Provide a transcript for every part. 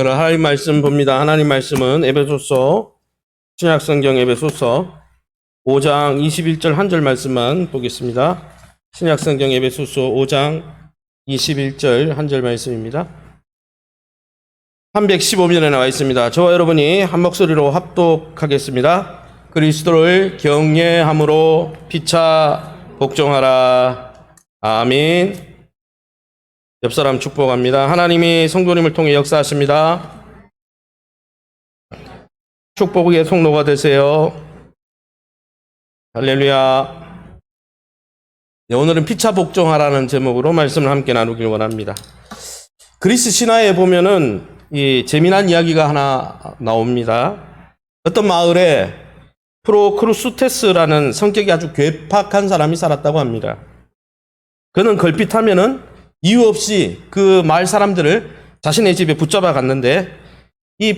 여러 하나님 말씀 봅니다. 하나님 말씀은 에베소서, 신약성경 에베소서 5장 21절 한 절 말씀만 보겠습니다. 신약성경 에베소서 5장 21절 한 절 말씀입니다. 315면에 나와 있습니다. 저와 여러분이 한 목소리로 합독하겠습니다. 그리스도를 경외함으로 피차 복종하라. 아멘. 옆사람 축복합니다. 하나님이 성도님을 통해 역사하십니다. 축복의 통로가 되세요. 할렐루야. 네, 오늘은 피차 복종하라는 제목으로 말씀을 함께 나누길 원합니다. 그리스 신화에 보면은 이 재미난 이야기가 하나 나옵니다. 어떤 마을에 프로크루스테스라는 성격이 아주 괴팍한 사람이 살았다고 합니다. 그는 걸핏하면은 이유 없이 그 마을 사람들을 자신의 집에 붙잡아 갔는데, 이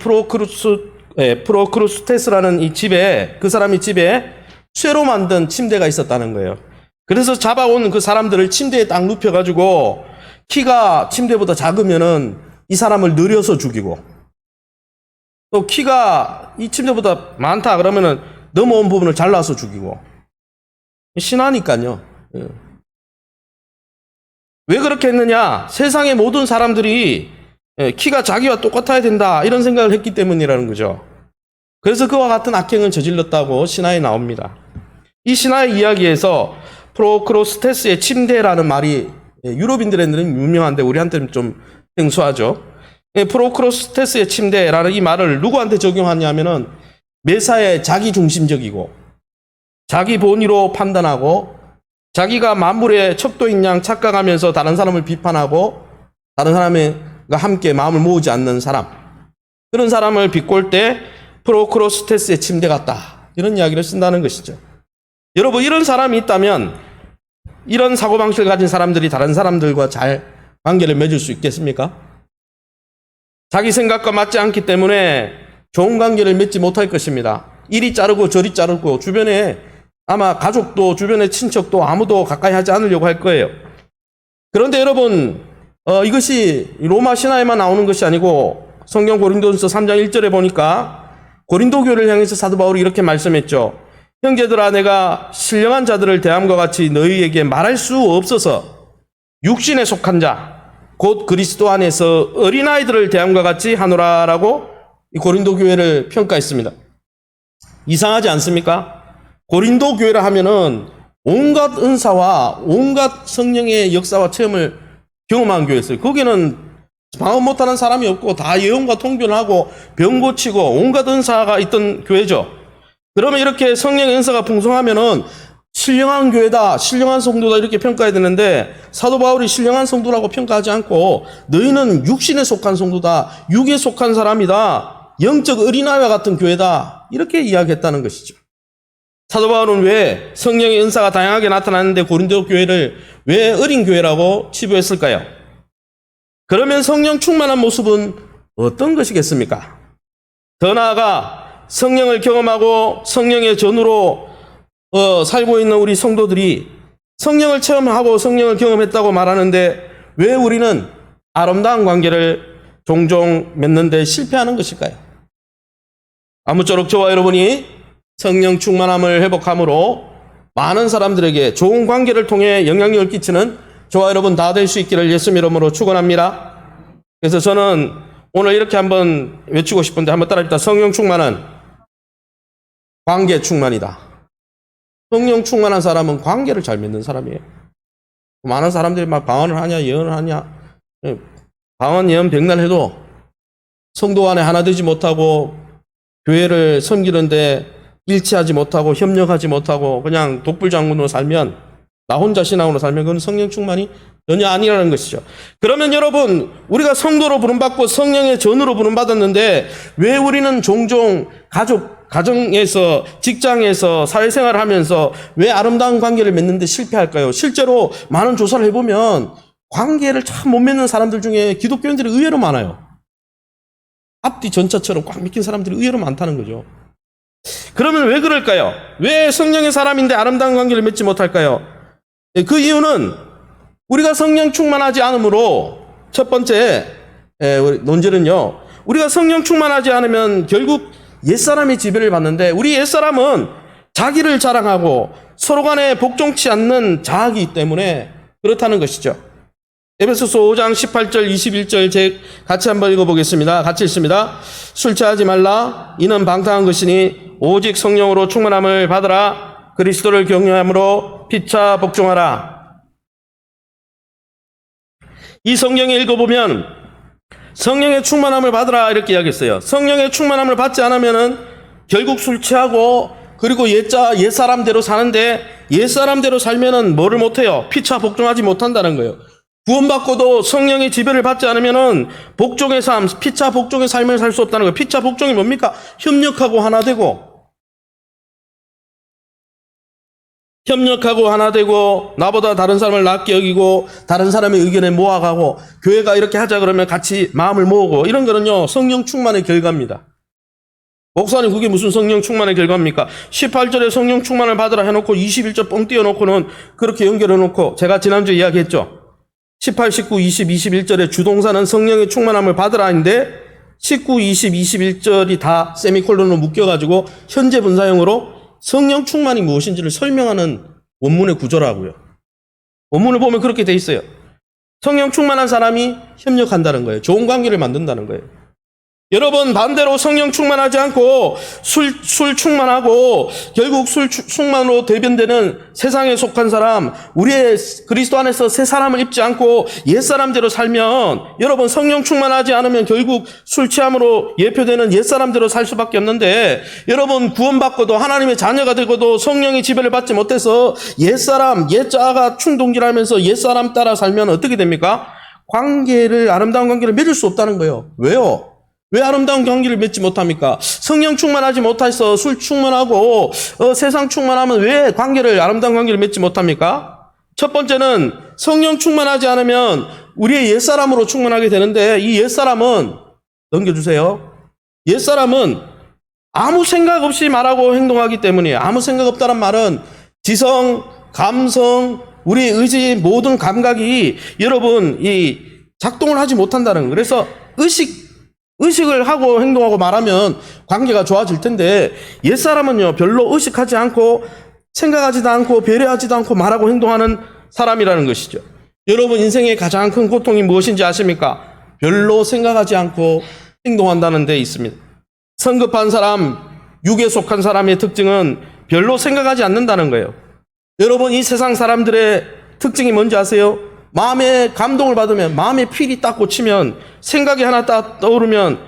프로크루스테스라는 이 집에, 그 사람이 집에 쇠로 만든 침대가 있었다는 거예요. 그래서 잡아온 그 사람들을 침대에 딱 눕혀가지고 키가 침대보다 작으면은 이 사람을 느려서 죽이고, 또 키가 이 침대보다 많다 그러면은 넘어온 부분을 잘라서 죽이고. 신하니까요. 왜 그렇게 했느냐? 세상의 모든 사람들이 키가 자기와 똑같아야 된다 이런 생각을 했기 때문이라는 거죠. 그래서 그와 같은 악행을 저질렀다고 신화에 나옵니다. 이 신화의 이야기에서 프로크루스테스의 침대라는 말이 유럽인들에게는 유명한데 우리한테는 좀 생소하죠. 프로크루스테스의 침대라는 이 말을 누구한테 적용하냐면은 매사에 자기중심적이고 자기 본의로 판단하고 자기가 만물의 척도인 양 착각하면서 다른 사람을 비판하고 다른 사람과 함께 마음을 모으지 않는 사람, 그런 사람을 비꼴 때 프로크루스테스의 침대 같다 이런 이야기를 쓴다는 것이죠. 여러분, 이런 사람이 있다면, 이런 사고방식을 가진 사람들이 다른 사람들과 잘 관계를 맺을 수 있겠습니까? 자기 생각과 맞지 않기 때문에 좋은 관계를 맺지 못할 것입니다. 이리 자르고 저리 자르고 주변에 아마 가족도 주변의 친척도 아무도 가까이 하지 않으려고 할 거예요. 그런데 여러분, 이것이 로마 신화에만 나오는 것이 아니고 성경 고린도전서 3장 1절에 보니까 고린도 교회를 향해서 사도 바울이 이렇게 말씀했죠. 형제들아, 내가 신령한 자들을 대함과 같이 너희에게 말할 수 없어서 육신에 속한 자, 곧 그리스도 안에서 어린아이들을 대함과 같이 하노라라고 이 고린도 교회를 평가했습니다. 이상하지 않습니까? 고린도 교회라 하면은 온갖 은사와 온갖 성령의 역사와 체험을 경험한 교회였어요. 거기는 방언 못하는 사람이 없고 다 예언과 통변하고 병 고치고 온갖 은사가 있던 교회죠. 그러면 이렇게 성령의 은사가 풍성하면은 신령한 교회다, 신령한 성도다 이렇게 평가해야 되는데, 사도 바울이 신령한 성도라고 평가하지 않고 너희는 육신에 속한 성도다, 육에 속한 사람이다, 영적 어린아이와 같은 교회다 이렇게 이야기했다는 것이죠. 사도 바울은 왜 성령의 은사가 다양하게 나타나는데 고린도 교회를 왜 어린 교회라고 치부했을까요? 그러면 성령 충만한 모습은 어떤 것이겠습니까? 더 나아가 성령을 경험하고 성령의 전으로 살고 있는 우리 성도들이 성령을 체험하고 성령을 경험했다고 말하는데 왜 우리는 아름다운 관계를 종종 맺는 데 실패하는 것일까요? 아무쪼록 저와 여러분이 성령 충만함을 회복함으로 많은 사람들에게 좋은 관계를 통해 영향력을 끼치는 저와 여러분 다 될 수 있기를 예수님 이름으로 축원합니다. 그래서 저는 오늘 이렇게 한번 외치고 싶은데 한번 따라합시다. 성령 충만은 관계 충만이다. 성령 충만한 사람은 관계를 잘 맺는 사람이에요. 많은 사람들이 막 방언을 하냐 예언을 하냐, 방언 예언 백날 해도 성도 안에 하나 되지 못하고 교회를 섬기는데 일치하지 못하고 협력하지 못하고 그냥 독불장군으로 살면, 나 혼자 신앙으로 살면 그건 성령 충만이 전혀 아니라는 것이죠. 그러면 여러분, 우리가 성도로 부름받고 성령의 전으로 부름받았는데 왜 우리는 종종 가정에서, 직장에서, 사회생활을 하면서 왜 아름다운 관계를 맺는데 실패할까요? 실제로 많은 조사를 해보면 관계를 참 못 맺는 사람들 중에 기독교인들이 의외로 많아요. 앞뒤 전차처럼 꽉 막힌 사람들이 의외로 많다는 거죠. 그러면 왜 그럴까요? 왜 성령의 사람인데 아름다운 관계를 맺지 못할까요? 그 이유는 우리가 성령 충만하지 않으므로, 첫 번째 논제는요, 우리가 성령 충만하지 않으면 결국 옛사람의 지배를 받는데, 우리 옛사람은 자기를 자랑하고 서로 간에 복종치 않는 자아이기 때문에 그렇다는 것이죠. 에베소서 5장 18절 21절 같이 한번 읽어보겠습니다. 같이 읽습니다. 술 취하지 말라. 이는 방탕한 것이니 오직 성령으로 충만함을 받으라. 그리스도를 경외함으로 피차 복종하라. 이 성경에 읽어보면 성령의 충만함을 받으라 이렇게 이야기했어요. 성령의 충만함을 받지 않으면은 결국 술 취하고 그리고 옛사람대로 사는데, 옛사람대로 살면은 뭐를 못해요? 피차 복종하지 못한다는 거예요. 구원받고도 성령의 지배를 받지 않으면은 복종의 삶, 피차 복종의 삶을 살 수 없다는 거예요. 피차 복종이 뭡니까? 협력하고 하나 되고 나보다 다른 사람을 낫게 여기고 다른 사람의 의견에 모아가고 교회가 이렇게 하자 그러면 같이 마음을 모으고, 이런 거는요 성령 충만의 결과입니다. 목사님 그게 무슨 성령 충만의 결과입니까? 18절에 성령 충만을 받으라 해놓고 21절 뻥 띄워놓고는 그렇게 연결해놓고, 제가 지난주에 이야기했죠. 18, 19, 20, 21절의 주동사는 성령의 충만함을 받으라인데 19, 20, 21절이 다 세미콜론으로 묶여가지고 현재 분사형으로 성령 충만이 무엇인지를 설명하는 원문의 구조라고요. 원문을 보면 그렇게 돼 있어요. 성령 충만한 사람이 협력한다는 거예요. 좋은 관계를 만든다는 거예요. 여러분, 반대로 성령 충만하지 않고 술 충만하고 결국 술 충만으로 대변되는 세상에 속한 사람, 우리의 그리스도 안에서 새 사람을 입지 않고 옛사람대로 살면, 여러분 성령 충만하지 않으면 결국 술 취함으로 예표되는 옛사람대로 살 수밖에 없는데, 여러분 구원받고도 하나님의 자녀가 되고도 성령의 지배를 받지 못해서 옛사람, 옛자아가 충동질하면서 옛사람 따라 살면 어떻게 됩니까? 아름다운 관계를 맺을 수 없다는 거예요. 왜요? 왜 아름다운 관계를 맺지 못합니까? 성령 충만하지 못해서 술 충만하고 세상 충만하면 왜 아름다운 관계를 맺지 못합니까? 첫 번째는 성령 충만하지 않으면 우리의 옛사람으로 충만하게 되는데, 이 옛사람은, 넘겨주세요. 옛사람은 아무 생각 없이 말하고 행동하기 때문이에요. 아무 생각 없다는 말은 지성, 감성, 우리의 의지, 모든 감각이 여러분 작동을 하지 못한다는 거예요. 그래서 의식을 하고 행동하고 말하면 관계가 좋아질 텐데, 옛사람은요 별로 의식하지 않고 생각하지도 않고 배려하지도 않고 말하고 행동하는 사람이라는 것이죠. 여러분 인생의 가장 큰 고통이 무엇인지 아십니까? 별로 생각하지 않고 행동한다는 데 있습니다. 성급한 사람, 육에 속한 사람의 특징은 별로 생각하지 않는다는 거예요. 여러분 이 세상 사람들의 특징이 뭔지 아세요? 마음에 감동을 받으면, 마음에 필이 딱 꽂히면, 생각이 하나 딱 떠오르면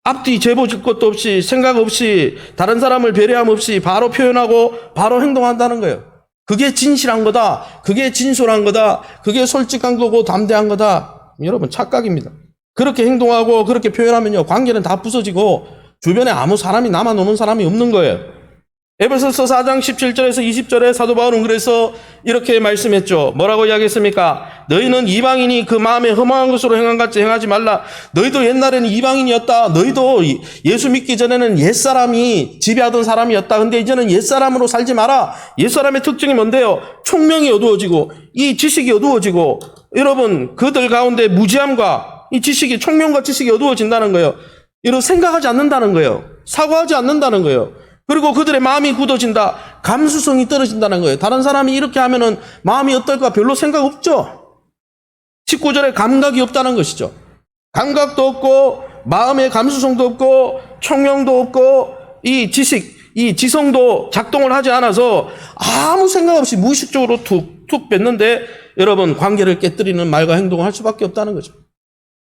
앞뒤 재보질 것도 없이, 생각 없이, 다른 사람을 배려함 없이 바로 표현하고 바로 행동한다는 거예요. 그게 진실한 거다. 그게 진솔한 거다. 그게 솔직한 거고 담대한 거다. 여러분 착각입니다. 그렇게 행동하고 그렇게 표현하면요 관계는 다 부서지고 주변에 아무 사람이 남아노는 사람이 없는 거예요. 에베소서 4장 17절에서 20절에 사도 바울은 그래서 이렇게 말씀했죠. 뭐라고 이야기했습니까? 너희는 이방인이 그 마음에 허망한 것으로 행한 같이 행하지 말라. 너희도 옛날에는 이방인이었다. 너희도 예수 믿기 전에는 옛사람이 지배하던 사람이었다. 근데 이제는 옛사람으로 살지 마라. 옛사람의 특징이 뭔데요? 총명이 어두워지고 이 지식이 어두워지고, 여러분 그들 가운데 무지함과 이 지식이, 총명과 지식이 어두워진다는 거예요. 여러분 생각하지 않는다는 거예요. 사고하지 않는다는 거예요. 그리고 그들의 마음이 굳어진다. 감수성이 떨어진다는 거예요. 다른 사람이 이렇게 하면은 마음이 어떨까 별로 생각 없죠. 19절에 감각이 없다는 것이죠. 감각도 없고 마음의 감수성도 없고 총명도 없고 이 지식, 이 지성도 작동을 하지 않아서 아무 생각 없이 무의식적으로 툭툭 뱉는데, 여러분 관계를 깨뜨리는 말과 행동을 할 수밖에 없다는 거죠.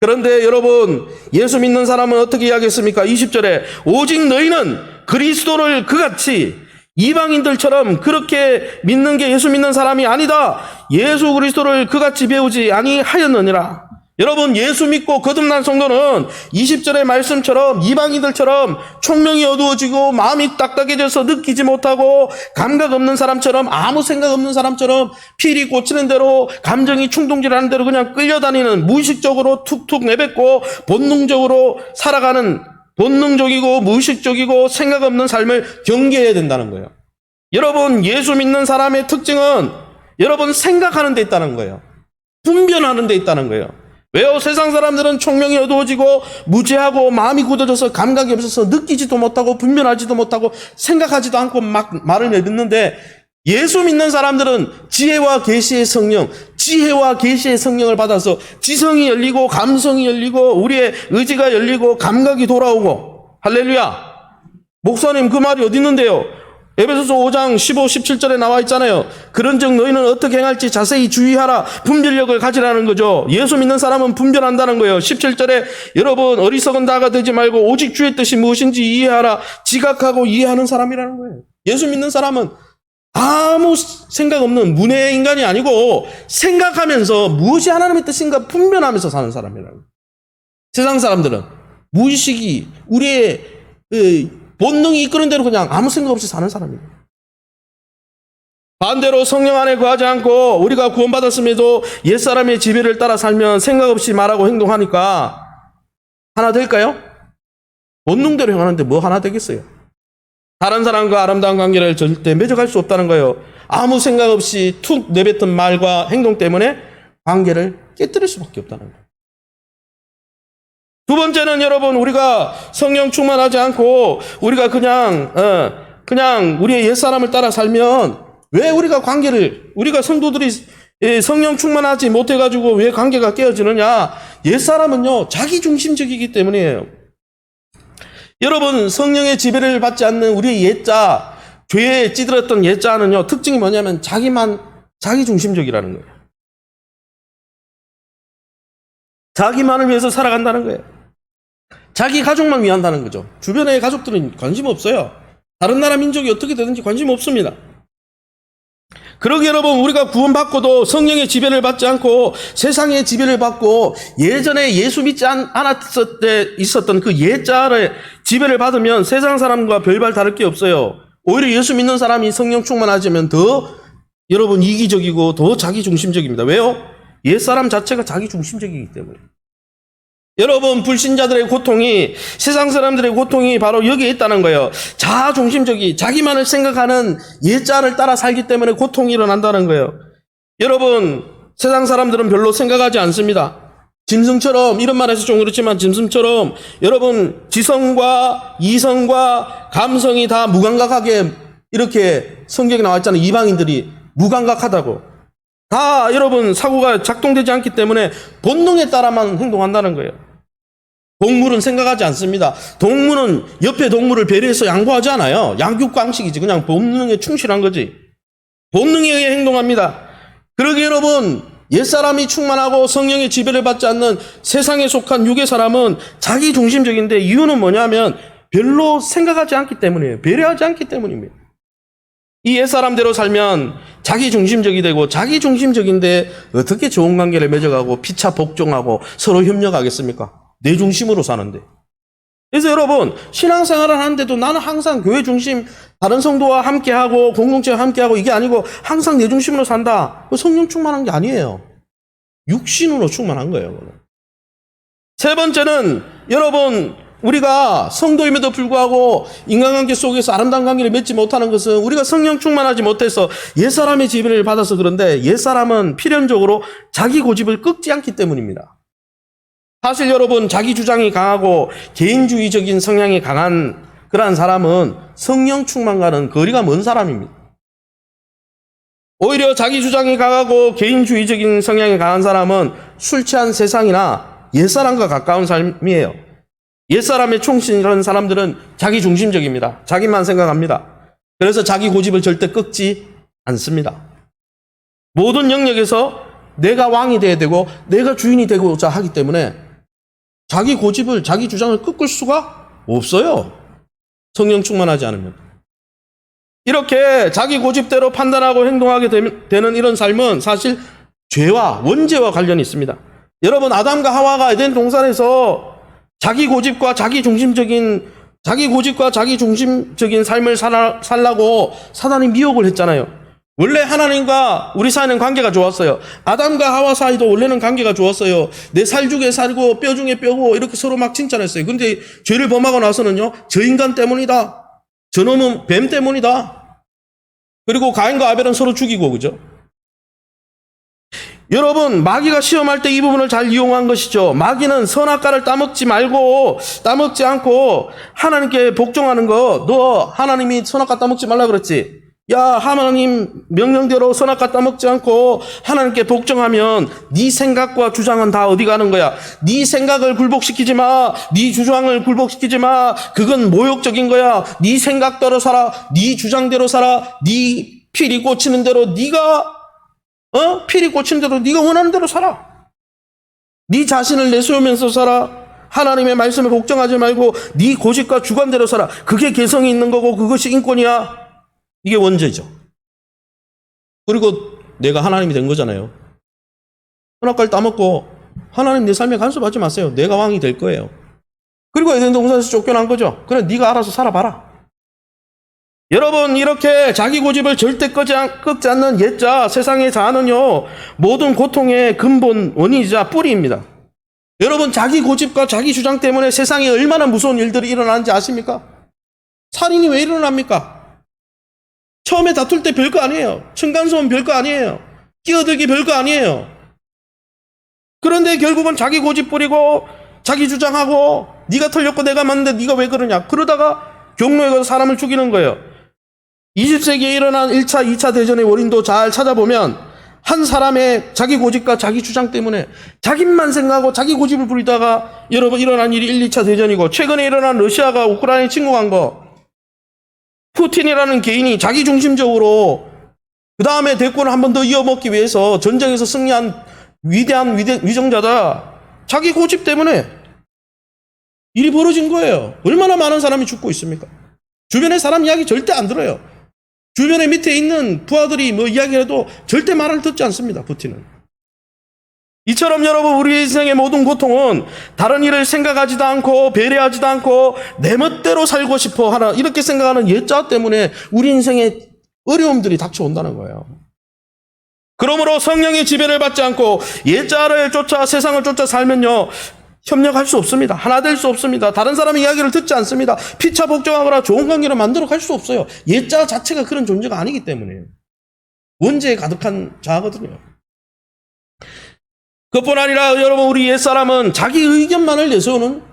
그런데 여러분 예수 믿는 사람은 어떻게 이야기했습니까? 20절에 오직 너희는 그리스도를 그같이 이방인들처럼 그렇게 믿는 게 예수 믿는 사람이 아니다. 예수 그리스도를 그같이 배우지 아니하였느니라. 여러분 예수 믿고 거듭난 성도는 20절의 말씀처럼 이방인들처럼 총명이 어두워지고 마음이 딱딱해져서 느끼지 못하고 감각 없는 사람처럼, 아무 생각 없는 사람처럼 필이 꽂히는 대로, 감정이 충동질하는 대로 그냥 끌려다니는, 무의식적으로 툭툭 내뱉고 본능적으로 살아가는, 본능적이고 무의식적이고 생각 없는 삶을 경계해야 된다는 거예요. 여러분 예수 믿는 사람의 특징은 여러분 생각하는 데 있다는 거예요. 분별하는 데 있다는 거예요. 왜요? 세상 사람들은 총명이 어두워지고 무지하고 마음이 굳어져서 감각이 없어서 느끼지도 못하고 분별하지도 못하고 생각하지도 않고 막 말을 내뱉는데, 예수 믿는 사람들은 지혜와 계시의 성령, 지혜와 계시의 성령을 받아서 지성이 열리고 감성이 열리고 우리의 의지가 열리고 감각이 돌아오고. 할렐루야. 목사님, 그 말이 어디 있는데요? 에베소서 5장 15, 17절에 나와 있잖아요. 그런즉 너희는 어떻게 행할지 자세히 주의하라. 분별력을 가지라는 거죠. 예수 믿는 사람은 분별한다는 거예요. 17절에 여러분 어리석은 자가 되지 말고 오직 주의 뜻이 무엇인지 이해하라. 지각하고 이해하는 사람이라는 거예요. 예수 믿는 사람은 아무 생각 없는 문외 인간이 아니고 생각하면서 무엇이 하나님의 뜻인가 분별하면서 사는 사람이라는 거예요. 세상 사람들은 무의식이 우리의 본능이 이끄는 대로 그냥 아무 생각 없이 사는 사람이에요. 반대로 성령 안에 거하지 않고 우리가 구원받았음에도 옛사람의 지배를 따라 살면 생각 없이 말하고 행동하니까 하나 될까요? 본능대로 행하는데 뭐 하나 되겠어요? 다른 사람과 아름다운 관계를 절대 맺어갈 수 없다는 거예요. 아무 생각 없이 툭 내뱉은 말과 행동 때문에 관계를 깨뜨릴 수밖에 없다는 거예요. 두 번째는 여러분, 우리가 성령 충만하지 않고 우리가 그냥 우리의 옛사람을 따라 살면 왜 우리가 성도들이 성령 충만하지 못해가지고 왜 관계가 깨어지느냐? 옛사람은요, 자기중심적이기 때문이에요. 여러분, 성령의 지배를 받지 않는 우리의 옛자, 죄에 찌들었던 옛자는요, 특징이 뭐냐면 자기중심적이라는 거예요. 자기만을 위해서 살아간다는 거예요. 자기 가족만 위한다는 거죠. 주변의 가족들은 관심 없어요. 다른 나라 민족이 어떻게 되든지 관심 없습니다. 그러기 여러분, 우리가 구원받고도 성령의 지배를 받지 않고 세상의 지배를 받고 예전에 예수 믿지 않았을 때 있었던 그 옛자의 지배를 받으면 세상 사람과 별반 다를 게 없어요. 오히려 예수 믿는 사람이 성령 충만하지면 더 여러분 이기적이고 더 자기중심적입니다. 왜요? 옛사람 자체가 자기중심적이기 때문에. 여러분, 불신자들의 고통이, 세상 사람들의 고통이 바로 여기에 있다는 거예요. 자아중심적이, 자기만을 생각하는 옛자를 따라 살기 때문에 고통이 일어난다는 거예요. 여러분, 세상 사람들은 별로 생각하지 않습니다. 짐승처럼, 이런 말해서 좀 그렇지만 짐승처럼 여러분 지성과 이성과 감성이 다 무감각하게 이렇게 성경에 나와 있잖아요. 이방인들이 무감각하다고. 다 여러분 사고가 작동되지 않기 때문에 본능에 따라만 행동한다는 거예요. 동물은 생각하지 않습니다. 동물은 옆에 동물을 배려해서 양보하지 않아요. 양육강식이지. 그냥 본능에 충실한 거지. 본능에 의해 행동합니다. 그러기 여러분, 옛사람이 충만하고 성령의 지배를 받지 않는 세상에 속한 육의 사람은 자기중심적인데, 이유는 뭐냐면 별로 생각하지 않기 때문이에요. 배려하지 않기 때문입니다. 이 옛사람대로 살면 자기중심적이 되고, 자기중심적인데 어떻게 좋은 관계를 맺어가고 피차 복종하고 서로 협력하겠습니까? 내 중심으로 사는데. 그래서 여러분, 신앙생활을 하는데도 나는 항상 교회 중심, 다른 성도와 함께하고 공동체와 함께하고 이게 아니고 항상 내 중심으로 산다. 성령 충만한 게 아니에요. 육신으로 충만한 거예요. 세 번째는 여러분, 우리가 성도임에도 불구하고 인간관계 속에서 아름다운 관계를 맺지 못하는 것은 우리가 성령 충만하지 못해서 옛사람의 지배를 받아서 그런데, 옛사람은 필연적으로 자기 고집을 꺾지 않기 때문입니다. 사실 여러분, 자기 주장이 강하고 개인주의적인 성향이 강한 그러한 사람은 성령 충만과는 거리가 먼 사람입니다. 오히려 자기 주장이 강하고 개인주의적인 성향이 강한 사람은 술 취한 세상이나 옛사람과 가까운 삶이에요. 옛사람의 충실한 사람들은 자기중심적입니다. 자기만 생각합니다. 그래서 자기 고집을 절대 꺾지 않습니다. 모든 영역에서 내가 왕이 돼야 되고 내가 주인이 되고자 하기 때문에 자기 고집을, 자기 주장을 꺾을 수가 없어요. 성령 충만하지 않으면. 이렇게 자기 고집대로 판단하고 행동하게 되는 이런 삶은 사실 죄와 원죄와 관련이 있습니다. 여러분, 아담과 하와가 에덴 동산에서 자기 고집과 자기중심적인 삶을 살라고 사단이 미혹을 했잖아요. 원래 하나님과 우리 사이는 관계가 좋았어요. 아담과 하와 사이도 원래는 관계가 좋았어요. 내 살 중에 살고 뼈 중에 뼈고 이렇게 서로 막 칭찬했어요. 근데 죄를 범하고 나서는요, 저 인간 때문이다. 저놈은 뱀 때문이다. 그리고 가인과 아벨은 서로 죽이고, 그죠? 여러분, 마귀가 시험할 때 이 부분을 잘 이용한 것이죠. 마귀는 선악과를 따먹지 않고 하나님께 복종하는 거, 너 하나님이 선악과 따먹지 말라 그랬지. 야, 하나님 명령대로 선악과 따먹지 않고 하나님께 복종하면 네 생각과 주장은 다 어디 가는 거야? 네 생각을 굴복시키지 마. 네 주장을 굴복시키지 마. 그건 모욕적인 거야. 네 생각대로 살아. 네 주장대로 살아. 네 피리 꽂히는 대로 네가 피리 꽂히는 대로 네가 원하는 대로 살아. 네 자신을 내세우면서 살아. 하나님의 말씀에 복종하지 말고 네 고집과 주관대로 살아. 그게 개성이 있는 거고 그것이 인권이야. 이게 원죄죠. 그리고 내가 하나님이 된 거잖아요. 선악과를 따먹고 하나님 내 삶에 간섭하지 마세요. 내가 왕이 될 거예요. 그리고 에덴 동산에서 쫓겨난 거죠. 그래 네가 알아서 살아봐라. 여러분, 이렇게 자기 고집을 절대 꺾지 않는 옛자 세상의 자아는요, 모든 고통의 근본 원인이자 뿌리입니다. 여러분, 자기 고집과 자기 주장 때문에 세상에 얼마나 무서운 일들이 일어나는지 아십니까? 살인이 왜 일어납니까? 처음에 다툴 때 별거 아니에요. 층간소음 별거 아니에요. 끼어들기 별거 아니에요. 그런데 결국은 자기 고집 부리고 자기 주장하고 네가 틀렸고 내가 맞는데 네가 왜 그러냐. 그러다가 경로에 가서 사람을 죽이는 거예요. 20세기에 일어난 1차, 2차 대전의 원인도 잘 찾아보면 한 사람의 자기 고집과 자기 주장 때문에 자기만 생각하고 자기 고집을 부리다가 여러분 일어난 일이 1, 2차 대전이고, 최근에 일어난 러시아가 우크라이나에 침공한 거, 푸틴이라는 개인이 자기중심적으로 그 다음에 대권을 한 번 더 이어먹기 위해서 전쟁에서 승리한 위대한 위정자다. 자기 고집 때문에 일이 벌어진 거예요. 얼마나 많은 사람이 죽고 있습니까? 주변에 사람 이야기 절대 안 들어요. 주변에 밑에 있는 부하들이 뭐 이야기해도 절대 말을 듣지 않습니다. 푸틴은. 이처럼 여러분, 우리 인생의 모든 고통은 다른 일을 생각하지도 않고 배려하지도 않고 내 멋대로 살고 싶어 하나 이렇게 생각하는 옛자 때문에 우리 인생에 어려움들이 닥쳐온다는 거예요. 그러므로 성령의 지배를 받지 않고 옛자를 쫓아 세상을 쫓아 살면요, 협력할 수 없습니다. 하나 될 수 없습니다. 다른 사람의 이야기를 듣지 않습니다. 피차 복종하거나 좋은 관계를 만들어 갈 수 없어요. 옛자 자체가 그런 존재가 아니기 때문에 원죄에 가득한 자거든요. 그뿐 아니라 여러분, 우리 옛사람은 자기 의견만을 내세우는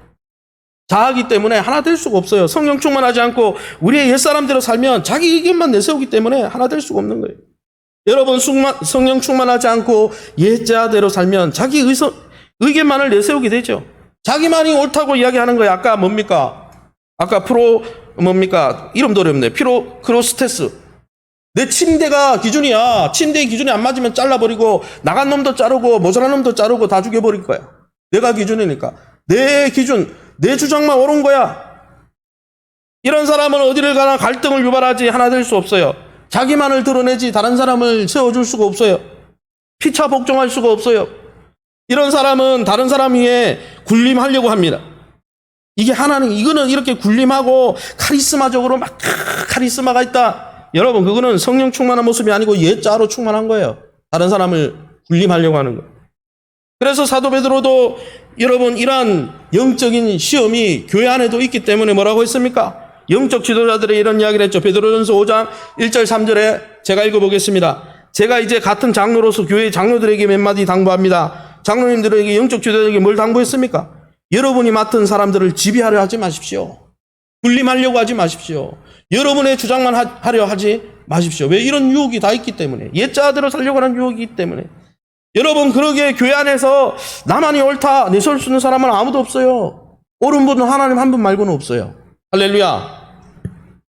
자아기 때문에 하나 될 수가 없어요. 성령 충만하지 않고 우리의 옛사람대로 살면 자기 의견만 내세우기 때문에 하나 될 수가 없는 거예요. 여러분, 성령 충만하지 않고 옛자대로 살면 자기 의견만을 내세우게 되죠. 자기만이 옳다고 이야기하는 거예요. 아까 뭡니까? 아까 이름도 어렵네. 크로스테스. 내 침대가 기준이야. 침대의 기준이 안 맞으면 잘라버리고 나간 놈도 자르고 모자란 놈도 자르고 다 죽여버릴 거야. 내가 기준이니까. 내 기준, 내 주장만 옳은 거야. 이런 사람은 어디를 가나 갈등을 유발하지 하나 될 수 없어요. 자기만을 드러내지 다른 사람을 세워줄 수가 없어요. 피차 복종할 수가 없어요. 이런 사람은 다른 사람 위에 군림하려고 합니다. 이게 하나님, 이거는 이렇게 군림하고 카리스마적으로 막 카리스마가 있다. 여러분, 그거는 성령 충만한 모습이 아니고 옛자로 충만한 거예요. 다른 사람을 군림하려고 하는 거예요. 그래서 사도 베드로도 여러분, 이러한 영적인 시험이 교회 안에도 있기 때문에 뭐라고 했습니까? 영적 지도자들의 이런 이야기를 했죠. 베드로전서 5장 1절 3절에 제가 읽어보겠습니다. 제가 이제 같은 장로로서 교회 장로들에게 몇 마디 당부합니다. 장로님들에게, 영적 지도자들에게 뭘 당부했습니까? 여러분이 맡은 사람들을 지배하려 하지 마십시오. 군림하려고 하지 마십시오. 여러분의 주장만 하려 하지 마십시오. 왜? 이런 유혹이 다 있기 때문에. 옛자대로 살려고 하는 유혹이 있기 때문에. 여러분, 그러기에 교회 안에서 나만이 옳다 내세울 수 있는 사람은 아무도 없어요. 옳은 분은 하나님 한 분 말고는 없어요. 할렐루야.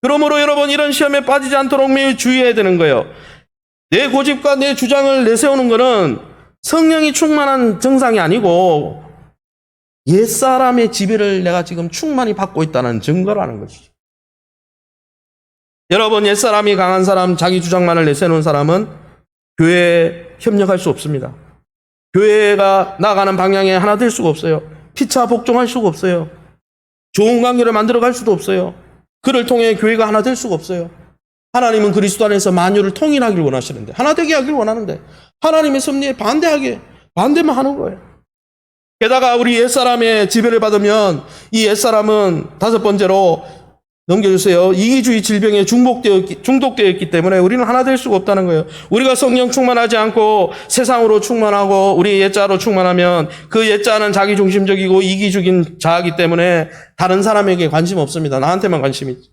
그러므로 여러분, 이런 시험에 빠지지 않도록 매우 주의해야 되는 거예요. 내 고집과 내 주장을 내세우는 것은 성령이 충만한 증상이 아니고 옛사람의 지배를 내가 지금 충만히 받고 있다는 증거라는 것이죠. 여러분, 옛사람이 강한 사람, 자기 주장만을 내세우는 사람은 교회에 협력할 수 없습니다. 교회가 나가는 방향에 하나 될 수가 없어요. 피차 복종할 수가 없어요. 좋은 관계를 만들어 갈 수도 없어요. 그를 통해 교회가 하나 될 수가 없어요. 하나님은 그리스도 안에서 만유를 통일하길 원하시는데, 하나 되게 하길 원하는데 하나님의 섭리에 반대만 하는 거예요. 게다가 우리 옛사람의 지배를 받으면 이 옛사람은 다섯 번째로 넘겨주세요. 이기주의 질병에 중독되어 있기 때문에 우리는 하나 될 수가 없다는 거예요. 우리가 성령 충만하지 않고 세상으로 충만하고 우리 옛자로 충만하면 그 옛자는 자기중심적이고 이기적인 자이기 때문에 다른 사람에게 관심 없습니다. 나한테만 관심이 있죠.